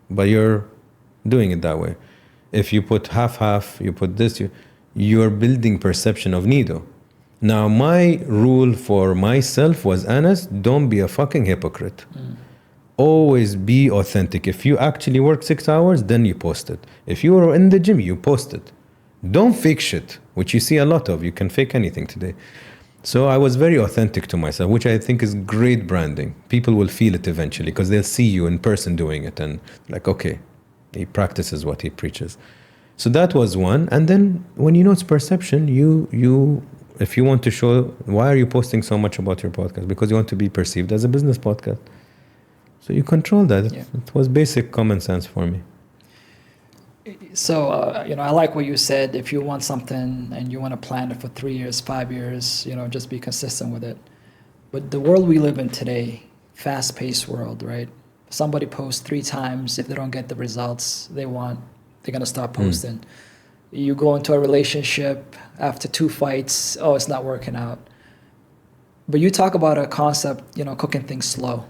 but you're doing it that way. If you put half, you put this, you're building perception of Nido. Now, my rule for myself was, Anas, don't be a fucking hypocrite. Always be authentic. If you actually work 6 hours, then you post it. If you are in the gym, you post it. Don't fake shit, which you see a lot of. You can fake anything today. So I was very authentic to myself, which I think is great branding. People will feel it eventually because they'll see you in person doing it and like, okay, he practices what he preaches. So that was one. And then when you know it's perception, if you want to show, why are you posting so much about your podcast? Because you want to be perceived as a business podcast. So you control that. Yeah. It was basic common sense for me. So, I like what you said. If you want something and you want to plan it for 3 years, 5 years, just be consistent with it. But the world we live in today, fast-paced world, right? Somebody posts 3 times. If they don't get the results they want, they're going to stop posting. You go into a relationship after 2 fights, oh, it's not working out. But you talk about a concept, cooking things slow.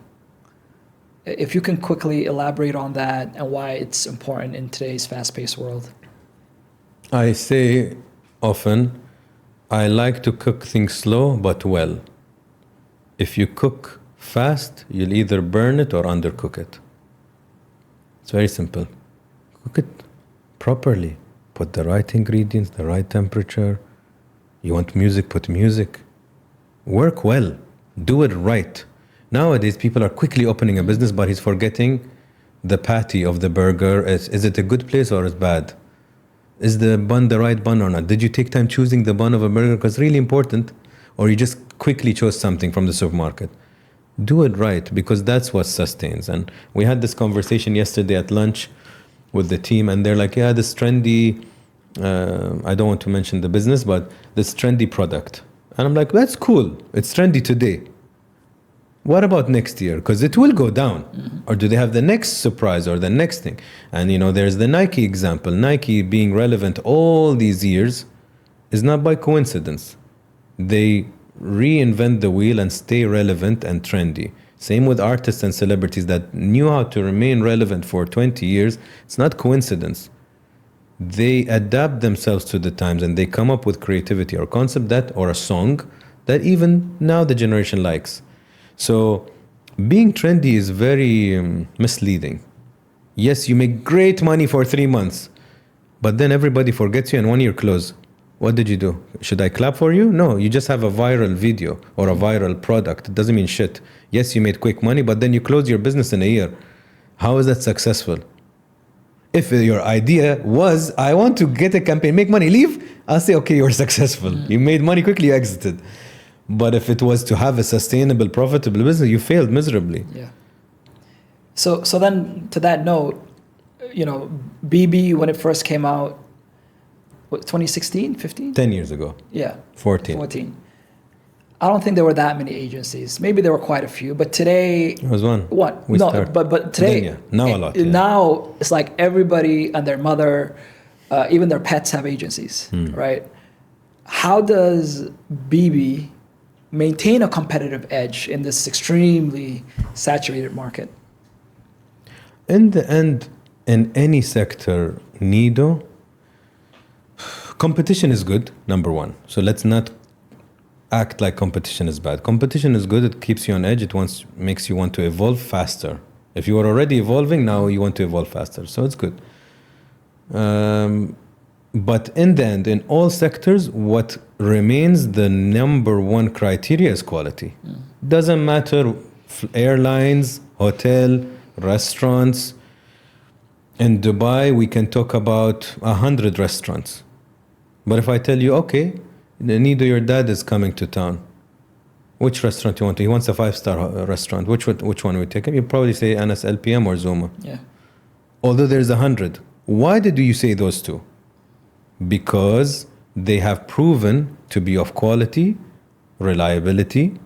If you can quickly elaborate on that and why it's important in today's fast-paced world. I say often, I like to cook things slow but well. If you cook fast, you'll either burn it or undercook it. It's very simple. Cook it properly. Put the right ingredients, the right temperature. You want music, put music. Work well. Do it right. Nowadays, people are quickly opening a business, but he's forgetting the patty of the burger. Is it a good place or is it bad? Is the bun the right bun or not? Did you take time choosing the bun of a burger? Because it's really important. Or you just quickly chose something from the supermarket. Do it right, because that's what sustains. And we had this conversation yesterday at lunch with the team, and they're like, yeah, this trendy, I don't want to mention the business, but this trendy product. And I'm like, that's cool. It's trendy today. What about next year? Because it will go down. Mm-hmm. Or do they have the next surprise or the next thing? And there's the Nike example. Nike being relevant all these years is not by coincidence. They reinvent the wheel and stay relevant and trendy. Same with artists and celebrities that knew how to remain relevant for 20 years. It's not coincidence. They adapt themselves to the times and they come up with creativity or concept or a song that even now the generation likes. So being trendy is very misleading. Yes, you make great money for 3 months, but then everybody forgets you and 1 year close. What did you do? Should I clap for you? No, you just have a viral video or a viral product. It doesn't mean shit. Yes, you made quick money, but then you close your business in a year. How is that successful? If your idea was, I want to get a campaign, make money, leave, I'll say, okay, you're successful. You made money quickly, you exited. But if it was to have a sustainable, profitable business, you failed miserably. Yeah. So then to that note, BB, when it first came out, 2016, 15? 10 years ago. Yeah. 14. I don't think there were that many agencies. Maybe there were quite a few, but today... It was one. What? No, but today... Then, now a lot. Now it's like everybody and their mother, even their pets have agencies, right? How does BB maintain a competitive edge in this extremely saturated market? In the end, in any sector, Nido, competition is good, number one. So let's not act like competition is bad. Competition is good. It keeps you on edge. It makes you want to evolve faster. If you are already evolving, now you want to evolve faster. So it's good. But in the end, in all sectors, what remains the number one criteria is quality. Doesn't matter airlines, hotel, restaurants. In Dubai, we can talk about 100 restaurants. But if I tell you, okay, Nido, your dad is coming to town. Which restaurant you want? He wants a 5-star restaurant. Which one would take him? You probably say Anas LPM or Zuma. Yeah. Although there's 100. Why did you say those two? Because they have proven to be of quality, reliability,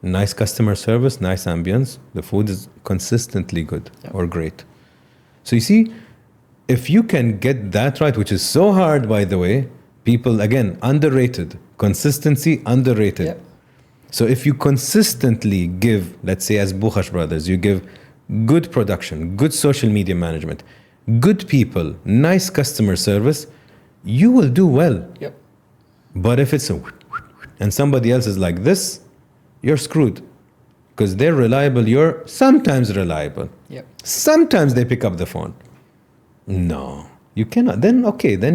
nice customer service, nice ambience. The food is consistently good or great. So you see, if you can get that right, which is so hard, by the way, people, again, underrated. Consistency, underrated. Yep. So if you consistently give, let's say as Bukhash brothers, you give good production, good social media management, good people, nice customer service, you will do well. Yep. But if it's and somebody else is like this, you're screwed. Because they're reliable, you're sometimes reliable. Yep. Sometimes they pick up the phone. No, you cannot. Then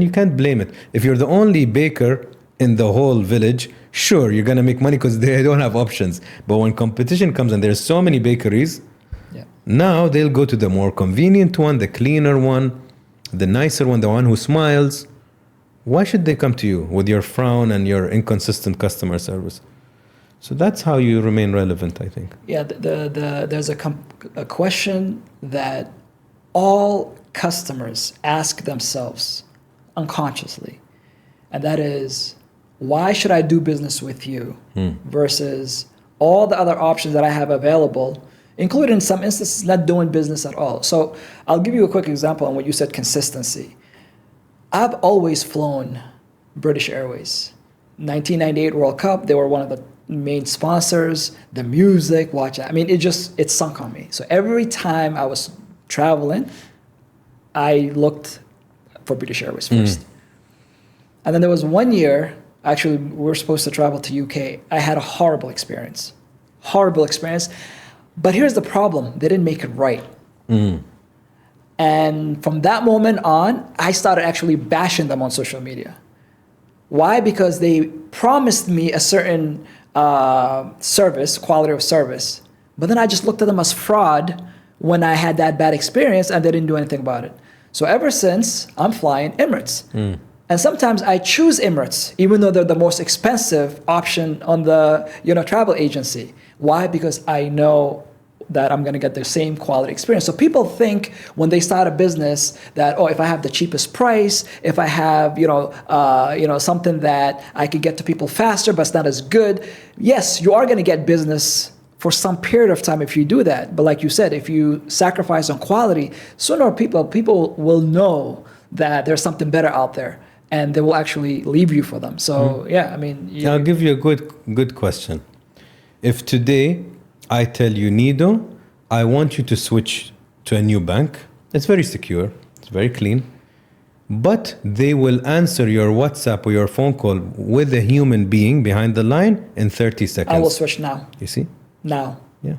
you can't blame it. If you're the only baker in the whole village, sure, you're going to make money because they don't have options. But when competition comes and there's so many bakeries, now they'll go to the more convenient one, the cleaner one, the nicer one, the one who smiles. Why should they come to you with your frown and your inconsistent customer service? So that's how you remain relevant, I think. Yeah, there's a question that all customers ask themselves unconsciously, and that is, why should I do business with you versus all the other options that I have available, including in some instances not doing business at all. So I'll give you a quick example on what you said, consistency. I've always flown British Airways. 1998 World Cup, they were one of the main sponsors. The music, I mean, it sunk on me. So every time I was traveling, I looked for British Airways first. And then there was one year, actually, we were supposed to travel to UK. I had a horrible experience. But here's the problem. They didn't make it right. And from that moment on, I started actually bashing them on social media. Why? Because they promised me a certain service, quality of service. But then I just looked at them as fraud when I had that bad experience and they didn't do anything about it. So ever since, I'm flying Emirates. And sometimes I choose Emirates, even though they're the most expensive option on the travel agency. Why? Because I know that I'm going to get the same quality experience. So people think when they start a business that, if I have the cheapest price, if I have something that I could get to people faster, but it's not as good. Yes, you are going to get business for some period of time if you do that. But like you said, if you sacrifice on quality, sooner or people will know that there's something better out there, and they will actually leave you for them. So yeah, I mean, I'll give you a good question. If today I tell you, Nido, I want you to switch to a new bank, it's very secure, it's very clean, but they will answer your WhatsApp or your phone call with a human being behind the line in 30 seconds. I will switch now. You see? Now. Yeah.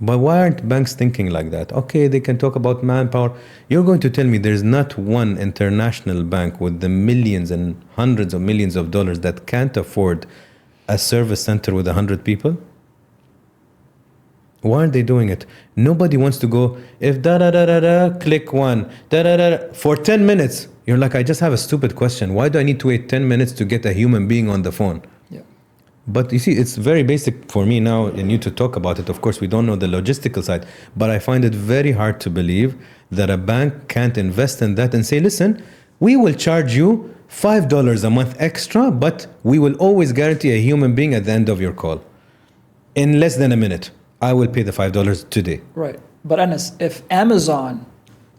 But why aren't banks thinking like that? Okay, they can talk about manpower. You're going to tell me there's not one international bank with the millions and hundreds of millions of dollars that can't afford a service center with 100 people? Why aren't they doing it? Nobody wants to go, if click one, for 10 minutes. You're like, I just have a stupid question. Why do I need to wait 10 minutes to get a human being on the phone? Yeah. But you see, it's very basic for me now and you to talk about it. Of course, we don't know the logistical side, but I find it very hard to believe that a bank can't invest in that and say, listen, we will charge you $5 a month extra, but we will always guarantee a human being at the end of your call. In less than a minute, I will pay the $5 today. Right. But Anas, if Amazon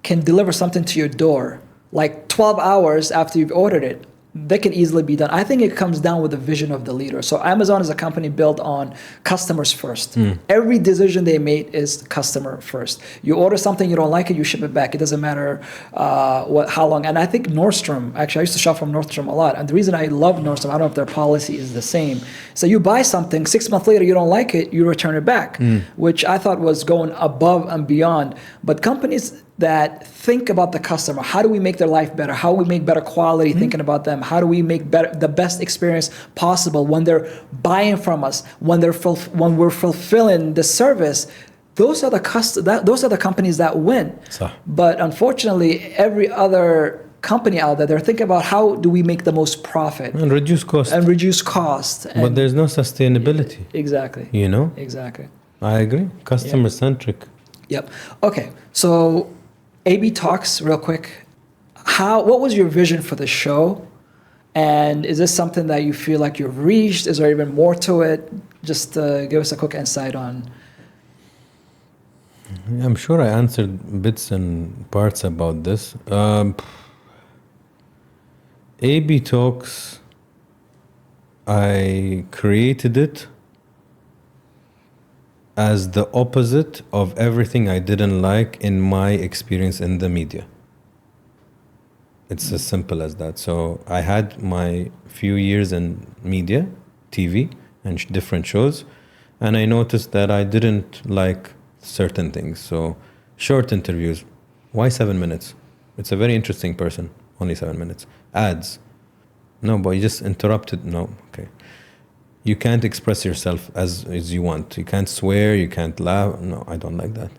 can deliver something to your door like 12 hours after you've ordered it, they can easily be done. I think it comes down with the vision of the leader. So Amazon is a company built on customers first. Every decision they made is customer first. You order something, you don't like it, you ship it back. It doesn't matter how long. And I think Nordstrom, actually I used to shop from Nordstrom a lot. And the reason I love Nordstrom, I don't know if their policy is the same. So you buy something, 6 months later you don't like it, you return it back, which I thought was going above and beyond. But companies that think about the customer, how do we make their life better? How do we make better quality thinking about them? How do we make the best experience possible when they're buying from us, when we're fulfilling the service? Those are the companies that win. But unfortunately, every other company out there, they're thinking about how do we make the most profit and reduce cost. But there's no sustainability. Exactly. Exactly. I agree. Customer centric. Yep. Okay. So ABTalks, real quick. What was your vision for the show? And is this something that you feel like you've reached? Is there even more to it? Just give us a quick insight on. I'm sure I answered bits and parts about this. ABTalks, I created it as the opposite of everything I didn't like in my experience in the media. It's as simple as that. So I had my few years in media, TV, and different shows, and I noticed that I didn't like certain things. So short interviews, why 7 minutes? It's a very interesting person, only 7 minutes. Ads, no, but you just interrupted, no, okay. You can't express yourself as you want. You can't swear, you can't laugh. No, I don't like that.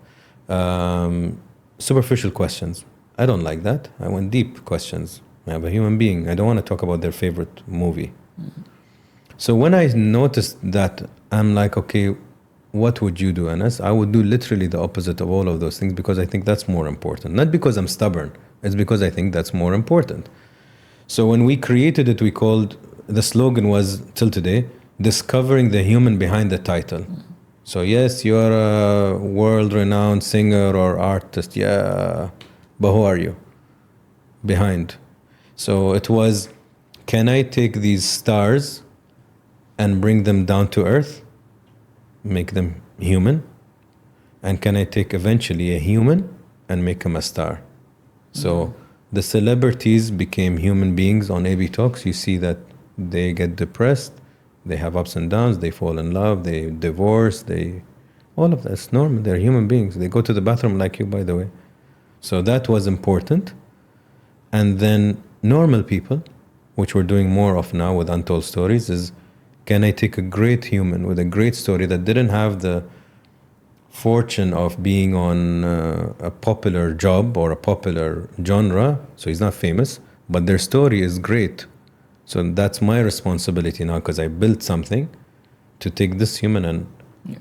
Superficial questions. I don't like that. I want deep questions. I have a human being. I don't want to talk about their favorite movie. So when I noticed that, I'm like, okay, what would you do, Anas? I would do literally the opposite of all of those things because I think that's more important. Not because I'm stubborn. It's because I think that's more important. So when we created it, the slogan was, till today, discovering the human behind the title. So yes, you're a world-renowned singer or artist, yeah, but who are you behind? So it was, can I take these stars and bring them down to earth, make them human? And can I take eventually a human and make him a star? So the celebrities became human beings on ABTalks. You see that they get depressed, they have ups and downs, they fall in love, they divorce, all of that's normal. They're human beings. They go to the bathroom like you, by the way. So that was important. And then normal people, which we're doing more of now with Untold Stories, is can I take a great human with a great story that didn't have the fortune of being on a popular job or a popular genre, so he's not famous, but their story is great. So that's my responsibility now, because I built something, to take this human and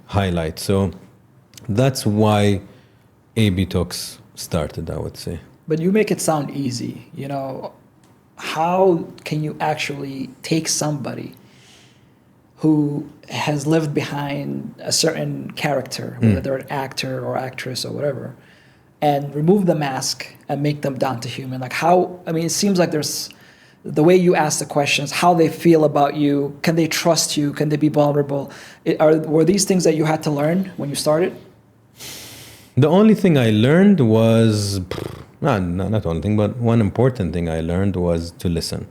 highlight. So that's why ABTalks started, I would say. But you make it sound easy. You know, how can you actually take somebody who has lived behind a certain character, whether they're an actor or actress or whatever, and remove the mask and make them down to human? Like how, I mean, it seems like there's, the way you ask the questions, how they feel about you, can they trust you, can they be vulnerable? Were these things that you had to learn when you started? The only thing I learned was, not only thing, but one important thing I learned was to listen.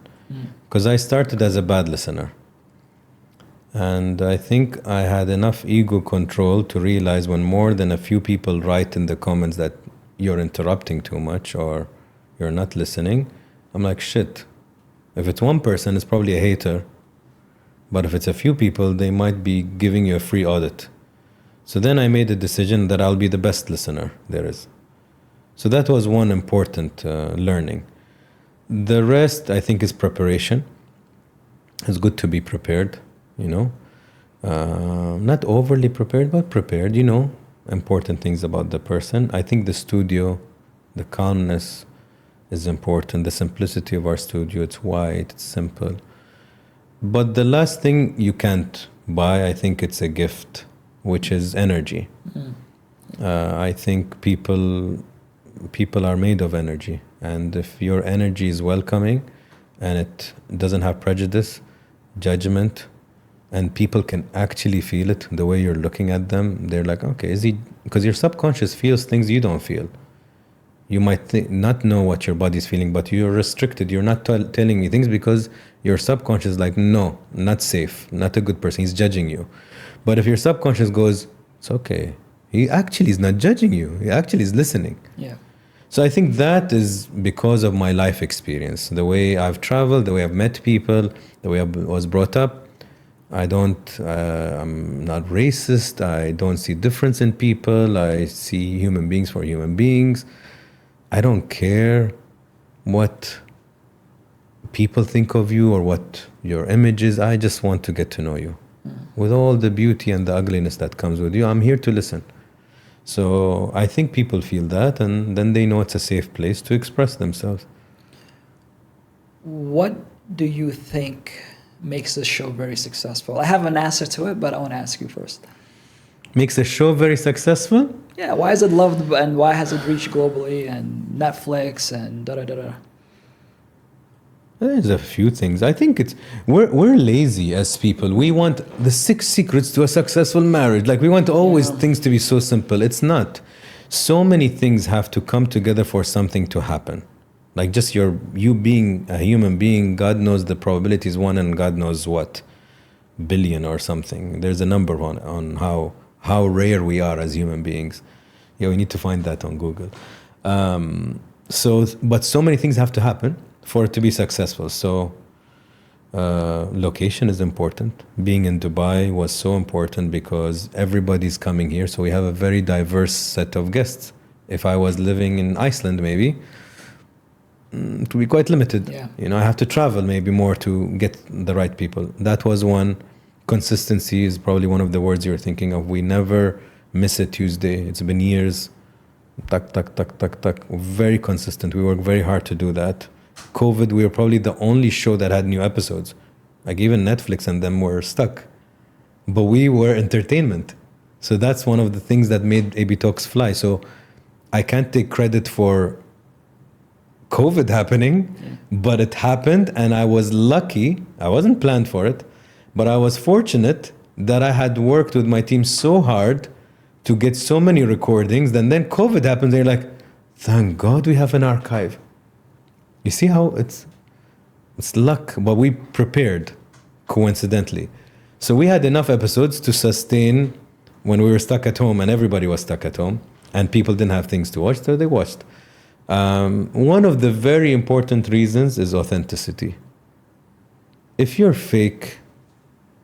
Because I started as a bad listener. And I think I had enough ego control to realize when more than a few people write in the comments that you're interrupting too much or you're not listening, I'm like, shit. If it's one person, it's probably a hater. But if it's a few people, they might be giving you a free audit. So then I made a decision that I'll be the best listener there is. So that was one important learning. The rest, I think, is preparation. It's good to be prepared, you know. Not overly prepared, but prepared, you know, important things about the person. I think the studio, the calmness is important. The simplicity of our studio, it's white, it's simple. But the last thing you can't buy, I think it's a gift, which is energy. I think people are made of energy. And if your energy is welcoming and it doesn't have prejudice, judgment, and people can actually feel it the way you're looking at them, they're like, okay, is he, because your subconscious feels things you don't feel. You might not know what your body's feeling, but you're restricted. You're not telling me things because your subconscious is like, no, not safe, not a good person. He's judging you. But if your subconscious goes, it's okay. He actually is not judging you. He actually is listening. Yeah. So I think that is because of my life experience, the way I've traveled, the way I've met people, the way I was brought up. I'm not racist. I don't see difference in people. I see human beings for human beings. I don't care what people think of you or what your image is. I just want to get to know you. With all the beauty and the ugliness that comes with you, I'm here to listen. So I think people feel that, and then they know it's a safe place to express themselves. What do you think makes this show very successful? I have an answer to it, but I want to ask you first. Makes a show very successful? Yeah, why is it loved and why has it reached globally and Netflix and da-da-da-da? There's a few things. I think we're lazy as people. We want the 6 secrets to a successful marriage. Like we want always things to be so simple. It's not. So many things have to come together for something to happen. Like just you being a human being, God knows the probability is 1 and God knows what, billion or something. There's a number on how rare we are as human beings. Yeah, we need to find that on Google. But so many things have to happen for it to be successful. So location is important. Being in Dubai was so important because everybody's coming here. So we have a very diverse set of guests. If I was living in Iceland, maybe, it would be quite limited. Yeah. You know, I have to travel maybe more to get the right people. That was one. Consistency is probably one of the words you're thinking of. We never miss a Tuesday. It's been years. Tuck, tuck, tuck, tuck, tuck. Very consistent. We work very hard to do that. COVID, we were probably the only show that had new episodes. Like even Netflix and them were stuck. But we were entertainment. So that's one of the things that made ABTalks fly. So I can't take credit for COVID happening, but it happened, and I was lucky. I wasn't planned for it, but I was fortunate that I had worked with my team so hard to get so many recordings. And then COVID happened. They're like, thank God we have an archive. You see how it's luck, but we prepared coincidentally. So we had enough episodes to sustain when we were stuck at home, and everybody was stuck at home, and people didn't have things to watch, so they watched. One of the very important reasons is authenticity. If you're fake,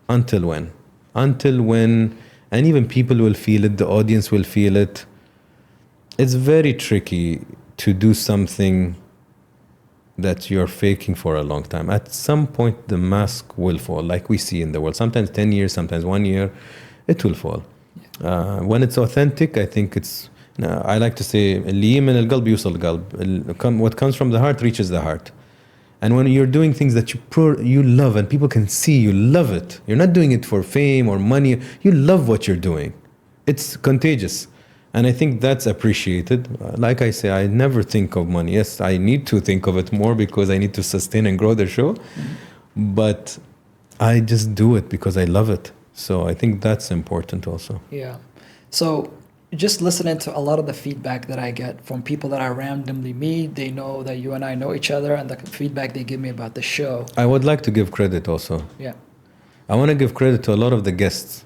until when? Until when, and even people will feel it, the audience will feel it. It's very tricky to do something that you're faking for a long time. At some point, the mask will fall, like we see in the world. Sometimes 10 years, sometimes 1 year, it will fall. When it's authentic, I think it's, I like to say, اللي من القلب يوصل القلب. What comes from the heart reaches the heart. And when you're doing things that you love and people can see you love it, you're not doing it for fame or money, you love what you're doing. It's contagious. And I think that's appreciated. Like I say, I never think of money. Yes, I need to think of it more because I need to sustain and grow the show. But I just do it because I love it. So I think that's important also. Yeah. So just listening to a lot of the feedback that I get from people that I randomly meet, they know that you and I know each other, and the feedback they give me about the show. I would like to give credit also. Yeah. I want to give credit to a lot of the guests,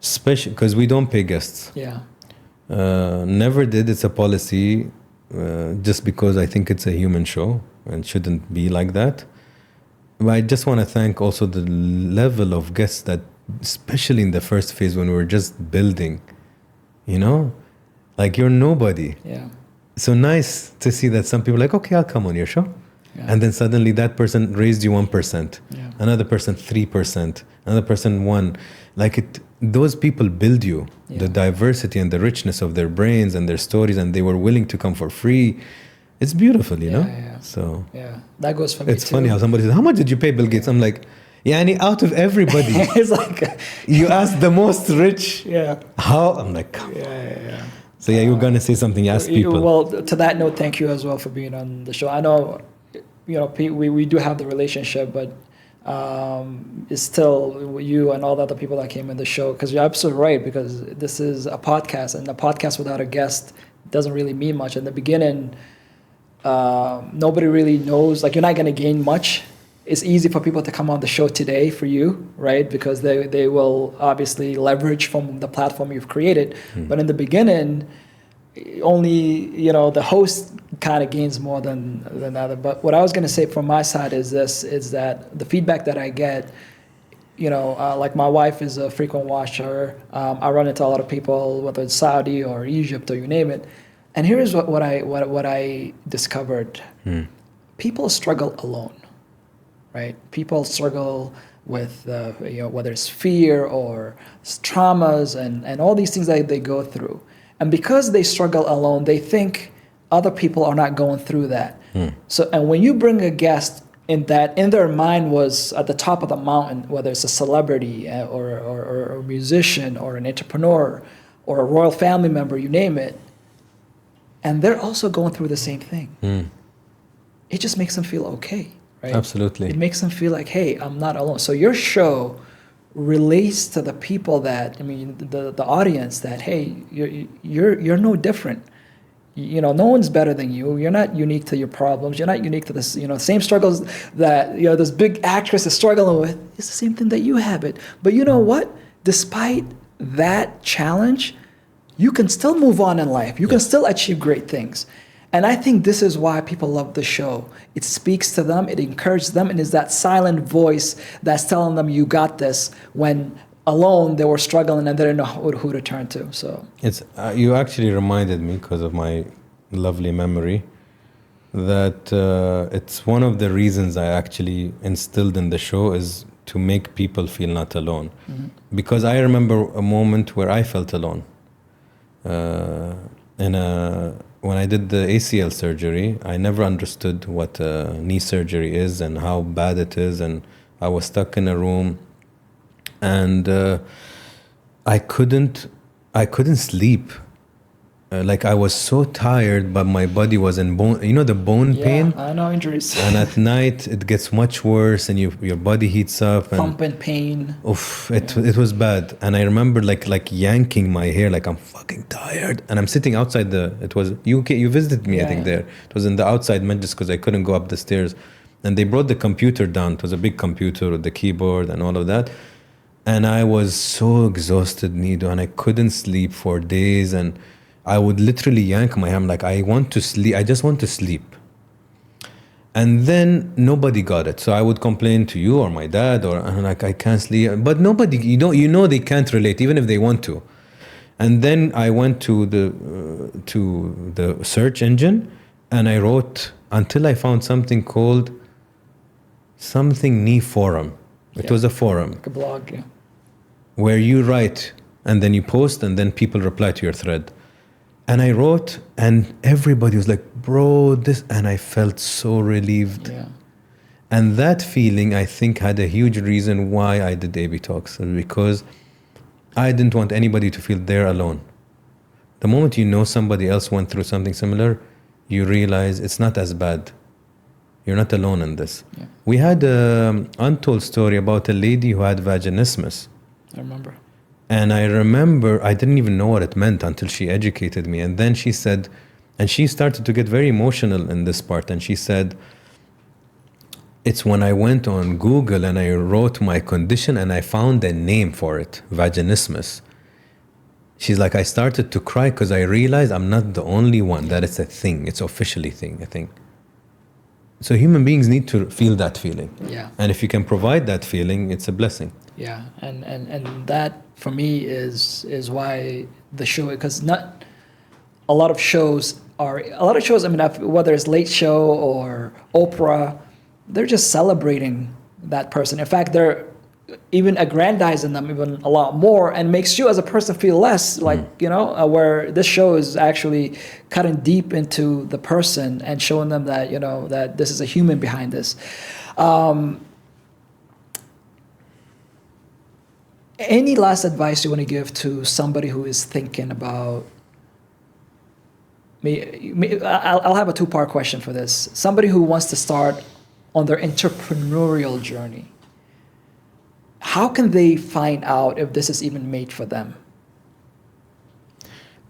especially because we don't pay guests. Yeah. Never did. It's a policy, just because I think it's a human show and shouldn't be like that. But I just want to thank also the level of guests that, especially in the first phase when we were just building, you know, like you're nobody. Yeah. So nice to see that some people are like, okay, I'll come on your show. Yeah. And then suddenly that person raised you 1%, Yeah. another person 3%, another person 1%. Like those people build you, Yeah. the diversity and the richness of their brains and their stories, and they were willing to come for free. It's beautiful, you know? Yeah. So yeah, that goes for me it's too. funny how somebody says, how much did you pay Bill Gates? I'm like, yani out of everybody, It's like, you asked the most rich. yeah. How? I'm like, come on. Yeah. So yeah, you're going to say something, you ask people. Well, to that note, thank you as well for being on the show. I know, you know, we do have the relationship, but it's still you and all the other people that came in the show, because you're absolutely right, because this is a podcast, and a podcast without a guest doesn't really mean much. In the beginning, nobody really knows, like, you're not going to gain much. It's easy for people to come on the show today for you, right? Because they will obviously leverage from the platform you've created. But in the beginning, only, you know, the host kind of gains more than the other. But what I was going to say from my side is this, is that the feedback that I get, you know, like my wife is a frequent watcher. I run into a lot of people, whether it's Saudi or Egypt or you name it. And here's what I discovered. People struggle alone, right? People struggle with, you know, whether it's fear or traumas and all these things that they go through. And because they struggle alone, they think other people are not going through that. So, and when you bring a guest in that in their mind was at the top of the mountain, whether it's a celebrity or a musician or an entrepreneur or a royal family member, you name it, and they're also going through the same thing, it just makes them feel okay, right? Absolutely. It makes them feel like, hey, I'm not alone. So your show relates to the people that, I mean, the audience that, hey, you're no different. You know, no one's better than you. You're not unique to your problems. You're not unique to this, you know, same struggles that, you know, this big actress is struggling with. It's the same thing that you have it. But you know what? Despite that challenge, you can still move on in life. You can still achieve great things. And I think this is why people love the show. It speaks to them, it encourages them, and is that silent voice that's telling them you got this when alone they were struggling and they didn't know who to turn to. So it's you actually reminded me, because of my lovely memory, that it's one of the reasons I actually instilled in the show is to make people feel not alone. Because I remember a moment where I felt alone. When I did the ACL surgery, I never understood what knee surgery is and how bad it is, and I was stuck in a room, and I couldn't sleep. like I was so tired, but my body was in bone, the bone pain. I know injuries. And at night it gets much worse, and your body heats up. And Pump and pain. oof, it was bad. And I remember like yanking my hair, like I'm fucking tired. And I'm sitting outside it was you visited me, I think there. It was in the outside majlis because I couldn't go up the stairs. And they brought the computer down. It was a big computer with the keyboard and all of that. And I was so exhausted, Nido, and I couldn't sleep for days. And I would literally yank my hand like, I want to sleep. I just want to sleep. And then nobody got it. So I would complain to you or my dad, or I'm like, I can't sleep. But nobody, they can't relate, even if they want to. And then I went to the search engine, and I wrote until I found something called something Ni Forum. It was a forum. Like a blog, yeah. Where you write and then you post and then people reply to your thread. And I wrote and everybody was like, bro, this, and I felt so relieved. Yeah. And that feeling, I think, had a huge reason why I did ABTalks, because I didn't want anybody to feel they're alone. The moment you know somebody else went through something similar, you realize it's not as bad. You're not alone in this. Yeah. We had an untold story about a lady who had vaginismus. I remember. And I remember I didn't even know what it meant until she educated me. And then she said, and she started to get very emotional in this part. And she said, it's when I went on Google and I wrote my condition and I found a name for it, vaginismus. She's like, I started to cry because I realized I'm not the only one, that it's a thing. It's officially a thing, I think. So human beings need to feel that feeling. Yeah. And if you can provide that feeling, it's a blessing. Yeah, and that for me is why the show, because not a lot of shows. I mean, whether it's Late Show or Oprah, they're just celebrating that person. In fact, they're even aggrandizing them even a lot more, and makes you as a person feel less like, where this show is actually cutting deep into the person and showing them that, that this is a human behind this. Any last advice you want to give to somebody who is thinking about I'll have a two-part question for this. Somebody who wants to start on their entrepreneurial journey, how can they find out if this is even made for them?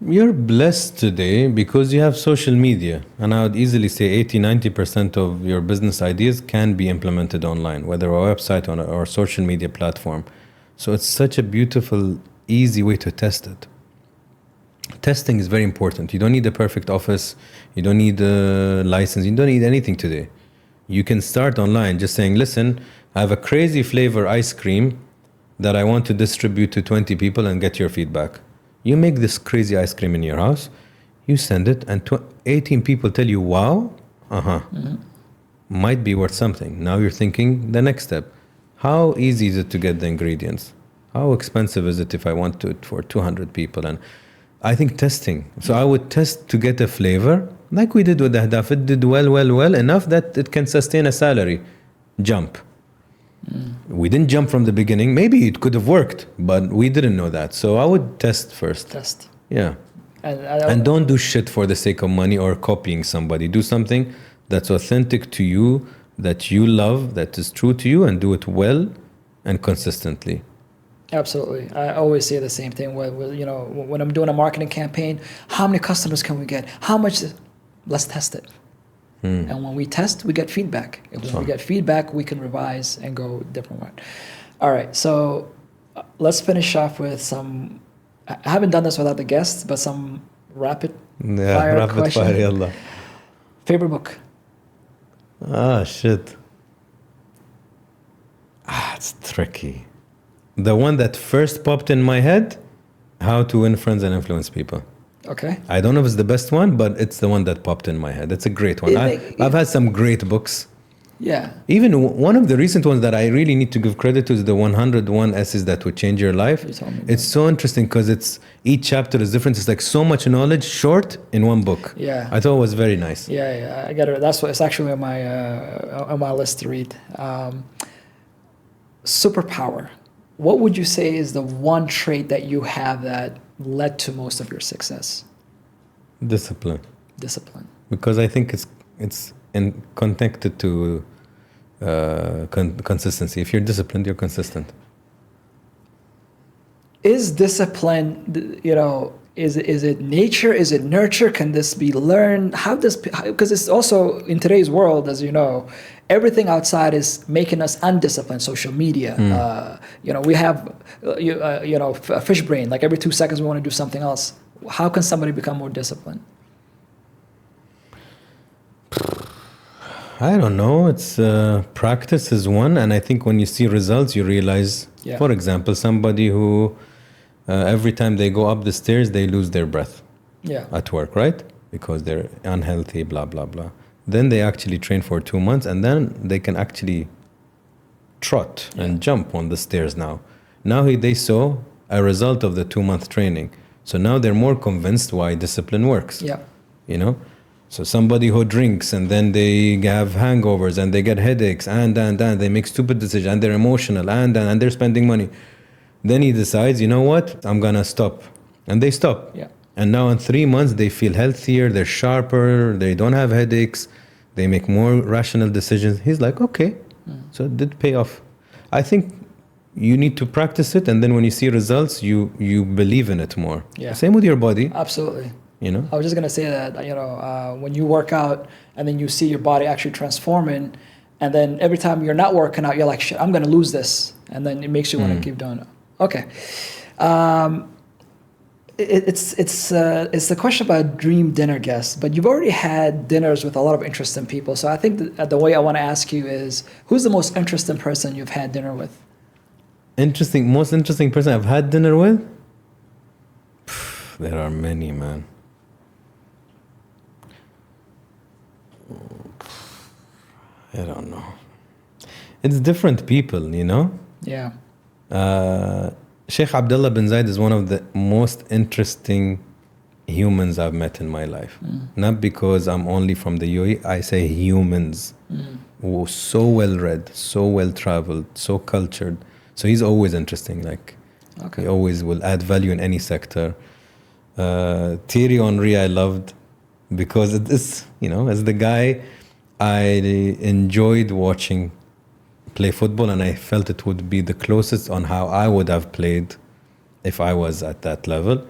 You're blessed today because you have social media. And I would easily say 80-90% of your business ideas can be implemented online, whether a website or a social media platform. So it's such a beautiful, easy way to test it. Testing is very important. You don't need a perfect office. You don't need a license. You don't need anything today. You can start online just saying, listen, I have a crazy flavor ice cream that I want to distribute to 20 people and get your feedback. You make this crazy ice cream in your house, you send it, and 18 people tell you, wow, might be worth something. Now you're thinking the next step. How easy is it to get the ingredients? How expensive is it if I want it for 200 people? And I think testing. So I would test to get a flavor, like we did with the Hadaf. It did well enough that it can sustain a salary. Jump. We didn't jump from the beginning. Maybe it could have worked, but we didn't know that. So I would test first. Test. Yeah. And don't do shit for the sake of money or copying somebody. Do something that's authentic to you, that you love, that is true to you, and do it well and consistently. Absolutely. I always say the same thing. When I'm doing a marketing campaign, how many customers can we get? How much? Let's test it. And when we test, we get feedback. If we get feedback, we can revise and go a different way. All right. So let's finish off with some. I haven't done this without the guests, but some rapid fire question. Yalla. Favorite book? Shit. It's tricky. The one that first popped in my head, How to Win Friends and Influence People. Okay. I don't know if it's the best one, but it's the one that popped in my head. It's a great one. I've had some great books. Yeah. Even one of the recent ones that I really need to give credit to is the 101 Essays That Would Change Your Life. It's so interesting because each chapter is different. It's like so much knowledge, short, in one book. Yeah. I thought it was very nice. Yeah. I got it. That's what it's actually on my list to read. Superpower. What would you say is the one trait that you have that led to most of your success? Discipline. Discipline. Because I think it's connected to consistency. If you're disciplined, you're consistent. Is discipline, is it nature? Is it nurture? Can this be learned? Because it's also in today's world, as you know, everything outside is making us undisciplined. Social media, we have, a fish brain. Like every 2 seconds, we want to do something else. How can somebody become more disciplined? I don't know. It's practice is one, and I think when you see results, you realize. Yeah. For example, somebody who every time they go up the stairs, they lose their breath. Yeah. At work, right? Because they're unhealthy, blah blah blah. Then they actually train for 2 months, and then they can actually trot and jump on the stairs now. Now they saw a result of the 2-month training, so now they're more convinced why discipline works. Yeah. So somebody who drinks and then they have hangovers and they get headaches and they make stupid decisions and they're emotional and they're spending money. Then he decides, you know what, I'm gonna stop. And they stop. Yeah. And now in 3 months, they feel healthier, they're sharper, they don't have headaches, they make more rational decisions. He's like, okay, so it did pay off. I think you need to practice it, and then when you see results, you believe in it more. Yeah. Same with your body. Absolutely. I was just gonna say that when you work out and then you see your body actually transforming, and then every time you're not working out, you're like, shit, I'm gonna lose this, and then it makes you want to keep doing it. Okay, it's the question about dream dinner guests, but you've already had dinners with a lot of interesting people. So I think the way I want to ask you is, who's the most interesting person you've had dinner with? Most interesting person I've had dinner with? There are many, man. I don't know. It's different people, Yeah. Sheikh Abdullah bin Zayed is one of the most interesting humans I've met in my life. Not because I'm only from the UAE, I say humans. So well read, so well traveled, so cultured. So he's always interesting. He always will add value in any sector. Thierry Henry I loved because it is, as the guy, I enjoyed watching play football, and I felt it would be the closest on how I would have played if I was at that level.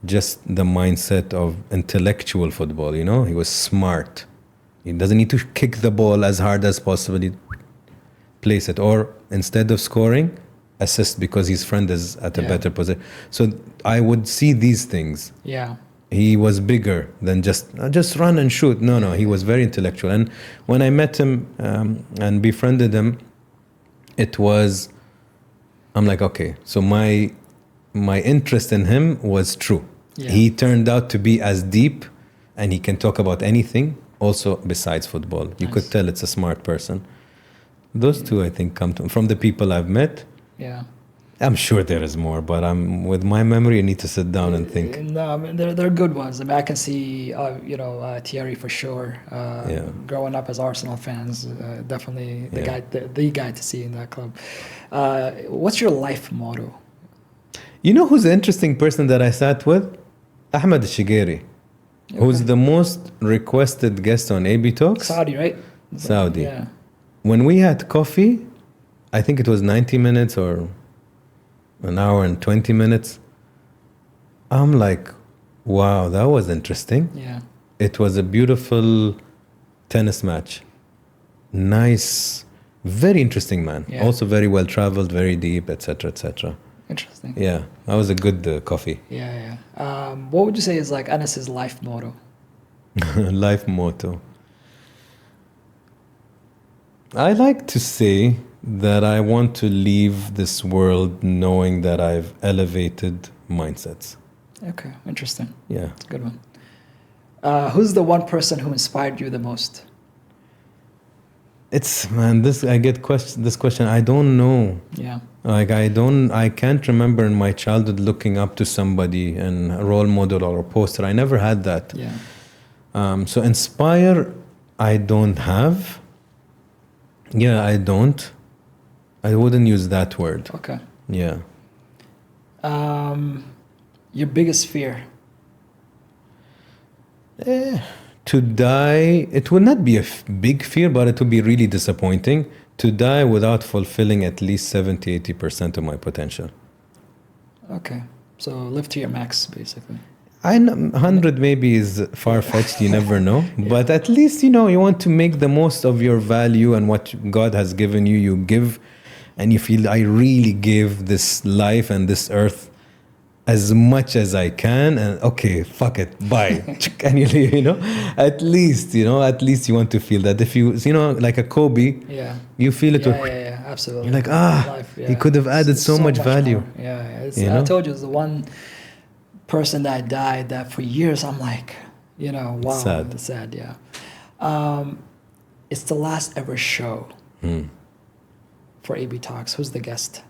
Just the mindset of intellectual football, he was smart. He doesn't need to kick the ball as hard as possible. He place it, or instead of scoring, assist because his friend is at a better position. So I would see these things. Yeah. He was bigger than just run and shoot. No, he was very intellectual. And when I met him and befriended him, I'm like, okay, so my interest in him was true. Yeah. He turned out to be as deep, and he can talk about anything also besides football. You could tell it's a smart person. Those two, I think, come from the people I've met. Yeah. I'm sure there is more, but with my memory, I need to sit down and think. No, I mean, they're good ones. I mean, I can see, Thierry for sure. Growing up as Arsenal fans, definitely the guy to see in that club. What's your life motto? You know who's the interesting person that I sat with? Ahmed Shigeri, who's the most requested guest on ABTalks. Saudi, right? Saudi. Yeah. When we had coffee, I think it was 90 minutes or an hour and 20 minutes. I'm like, wow, that was interesting. Yeah. It was a beautiful tennis match. Nice, very interesting man. Yeah. Also very well traveled, very deep, etc., etc. Interesting. Yeah, that was a good coffee. Yeah. What would you say is like Anas' life motto? Life motto. I like to say that I want to leave this world knowing that I've elevated mindsets. Okay, interesting. Yeah. That's a good one. Who's the one person who inspired you the most? I get this question. I don't know. Yeah. I can't remember in my childhood looking up to somebody and a role model or a poster. I never had that. Yeah. So inspire, I don't have. Yeah, I don't. I wouldn't use that word. Okay. Yeah. Your biggest fear? To die, it would not be a big fear, but it would be really disappointing to die without fulfilling at least 70-80% of my potential. Okay. So live to your max, basically. I know 100 maybe is far-fetched, you never know. But at least, you want to make the most of your value and what God has given you, you give. And you feel, I really give this life and this earth as much as I can. And okay, fuck it, bye. And at least you want to feel that. If you like a Kobe, you feel it. Yeah, absolutely. You're like, he could have added so much value. More. Yeah, I told you, it's the one person that died that for years I'm like, wow, sad. It's sad, yeah. It's the last ever show for ABTalks. Who's the guest?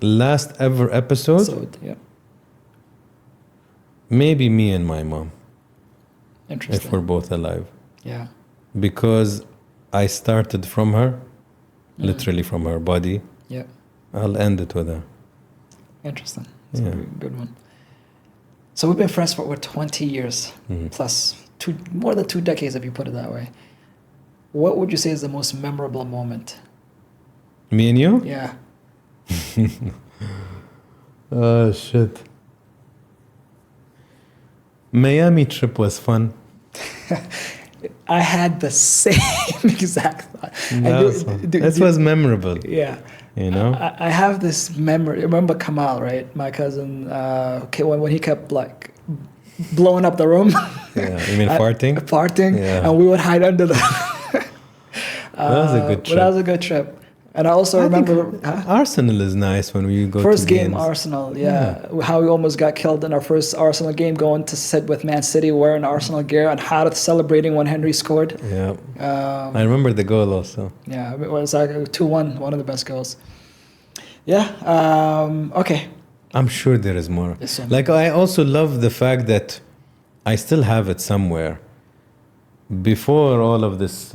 Last ever episode? Yeah. Maybe me and my mom. Interesting. If we're both alive. Yeah. Because I started from her, literally from her body. Yeah. I'll end it with her. Interesting. That's a good one. So we've been friends for over 20 years, plus more than 2 decades, if you put it that way. What would you say is the most memorable moment? Me and you? Yeah. Oh, shit. Miami trip was fun. I had the same exact thought. That was memorable. Yeah. I have this memory. Remember Kamal, right? My cousin, when he kept like blowing up the room. Yeah, you mean farting? Farting, yeah. And we would hide under the... That was a good trip. That was a good trip. And I also remember... Arsenal is nice when we go first to game, games. Arsenal, yeah. How we almost got killed in our first Arsenal game, going to sit with Man City wearing Arsenal gear, and how celebrating when Henry scored. Yeah. I remember the goal also. Yeah, it was like 2-1, one of the best goals. Yeah, okay. I'm sure there is more. Like, I also love the fact that I still have it somewhere. Before all of this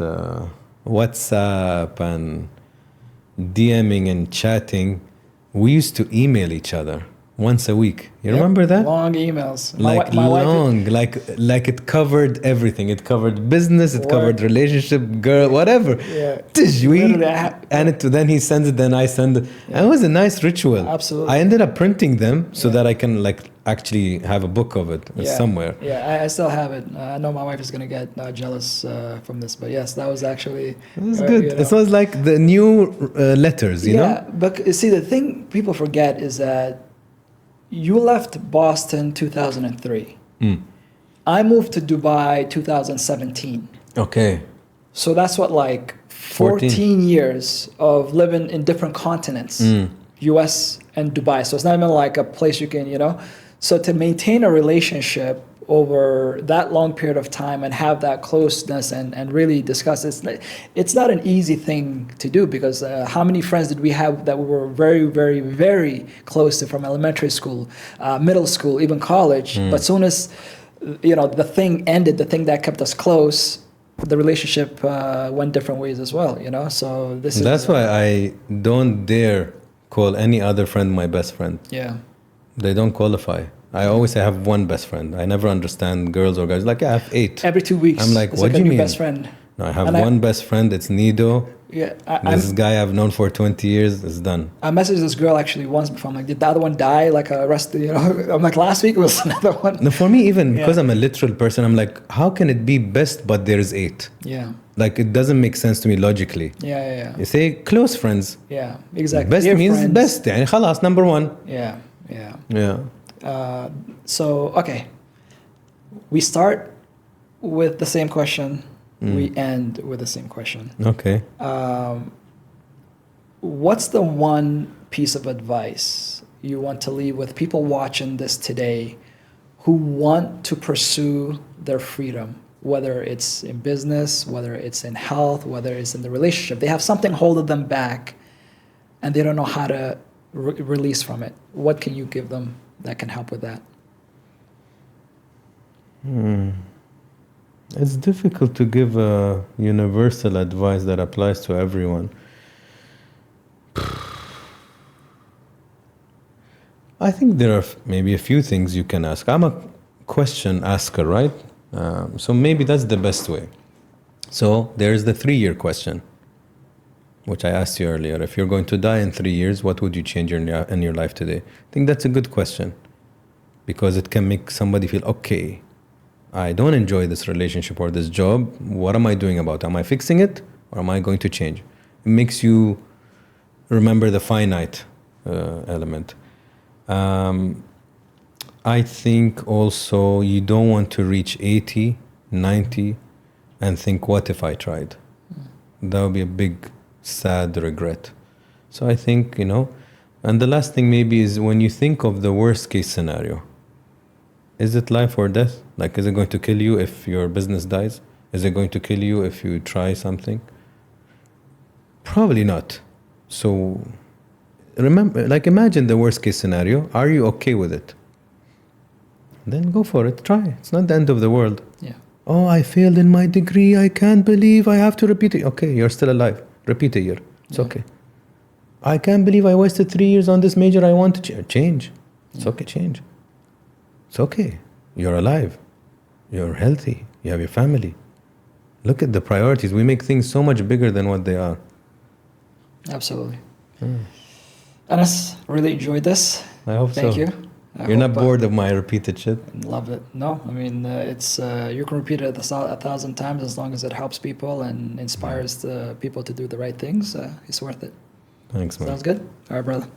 WhatsApp and DMing and chatting, we used to email each other once a week. You remember that? Long emails. Like it covered everything. It covered business, it covered relationship, girl, whatever. Yeah. Then he sends it, then I send it. Yeah. And it was a nice ritual. Absolutely. I ended up printing them so that I can actually have a book of it somewhere. Yeah, I still have it. I know my wife is going to get jealous from this, but yes, that was actually... It was good. It was like the new letters, you know? Yeah, but see, the thing people forget is that you left Boston 2003. I moved to Dubai 2017. Okay. So that's what, 14 years of living in different continents, US and Dubai. So it's not even like a place you can, So to maintain a relationship over that long period of time and have that closeness and really discuss it's not an easy thing to do, because how many friends did we have that we were very, very, very close to from elementary school, middle school, even college. But soon as the thing ended, the thing that kept us close, the relationship went different ways as well. So that's why I don't dare call any other friend my best friend. Yeah. They don't qualify. I always say I have one best friend. I never understand girls or guys. I have 8. Every 2 weeks. I'm like, what do you mean? Best friend. No, I have one best friend. It's Nido. Yeah. This guy I've known for 20 years. It's done. I messaged this girl actually once before. I'm like, did the other one die? I'm like, last week was another one. No, for me, even because I'm a literal person, I'm like, how can it be best, but there's 8? Yeah. It doesn't make sense to me logically. Yeah. You say close friends. Yeah, exactly. Best Dear means friends. best. يعني خلاص, number 1. Yeah. So, okay. We start with the same question. We end with the same question. Okay. What's the one piece of advice you want to leave with people watching this today who want to pursue their freedom, whether it's in business, whether it's in health, whether it's in the relationship? They have something holding them back and they don't know how to release from it. What can you give them that can help with that? It's difficult to give a universal advice that applies to everyone. I think there are maybe a few things you can ask. I'm a question asker, right? So maybe that's the best way. So there's the 3-year question, which I asked you earlier. If you're going to die in 3 years, what would you change in your life today? I think that's a good question because it can make somebody feel, okay, I don't enjoy this relationship or this job. What am I doing about it? Am I fixing it or am I going to change? It makes you remember the finite element. I think also you don't want to reach 80, 90 and think, what if I tried? That would be a big, sad regret. So I think, and the last thing maybe is when you think of the worst case scenario, is it life or death? Like, is it going to kill you if your business dies? Is it going to kill you if you try something? Probably not. So remember, imagine the worst case scenario. Are you okay with it? Then go for it. Try. It's not the end of the world. Yeah. Oh, I failed in my degree. I can't believe I have to repeat it. Okay, you're still alive. Repeat a year. It's okay. I can't believe I wasted 3 years on this major. I want to change. It's okay, change. It's okay. You're alive. You're healthy. You have your family. Look at the priorities. We make things so much bigger than what they are. Absolutely. Anas, really enjoyed this. I hope so. Thank you. You're not bored of my repeated shit? Love it. No, I mean, it's you can repeat it 1,000 times as long as it helps people and inspires the people to do the right things. It's worth it. Thanks, man. Sounds good? All right, brother.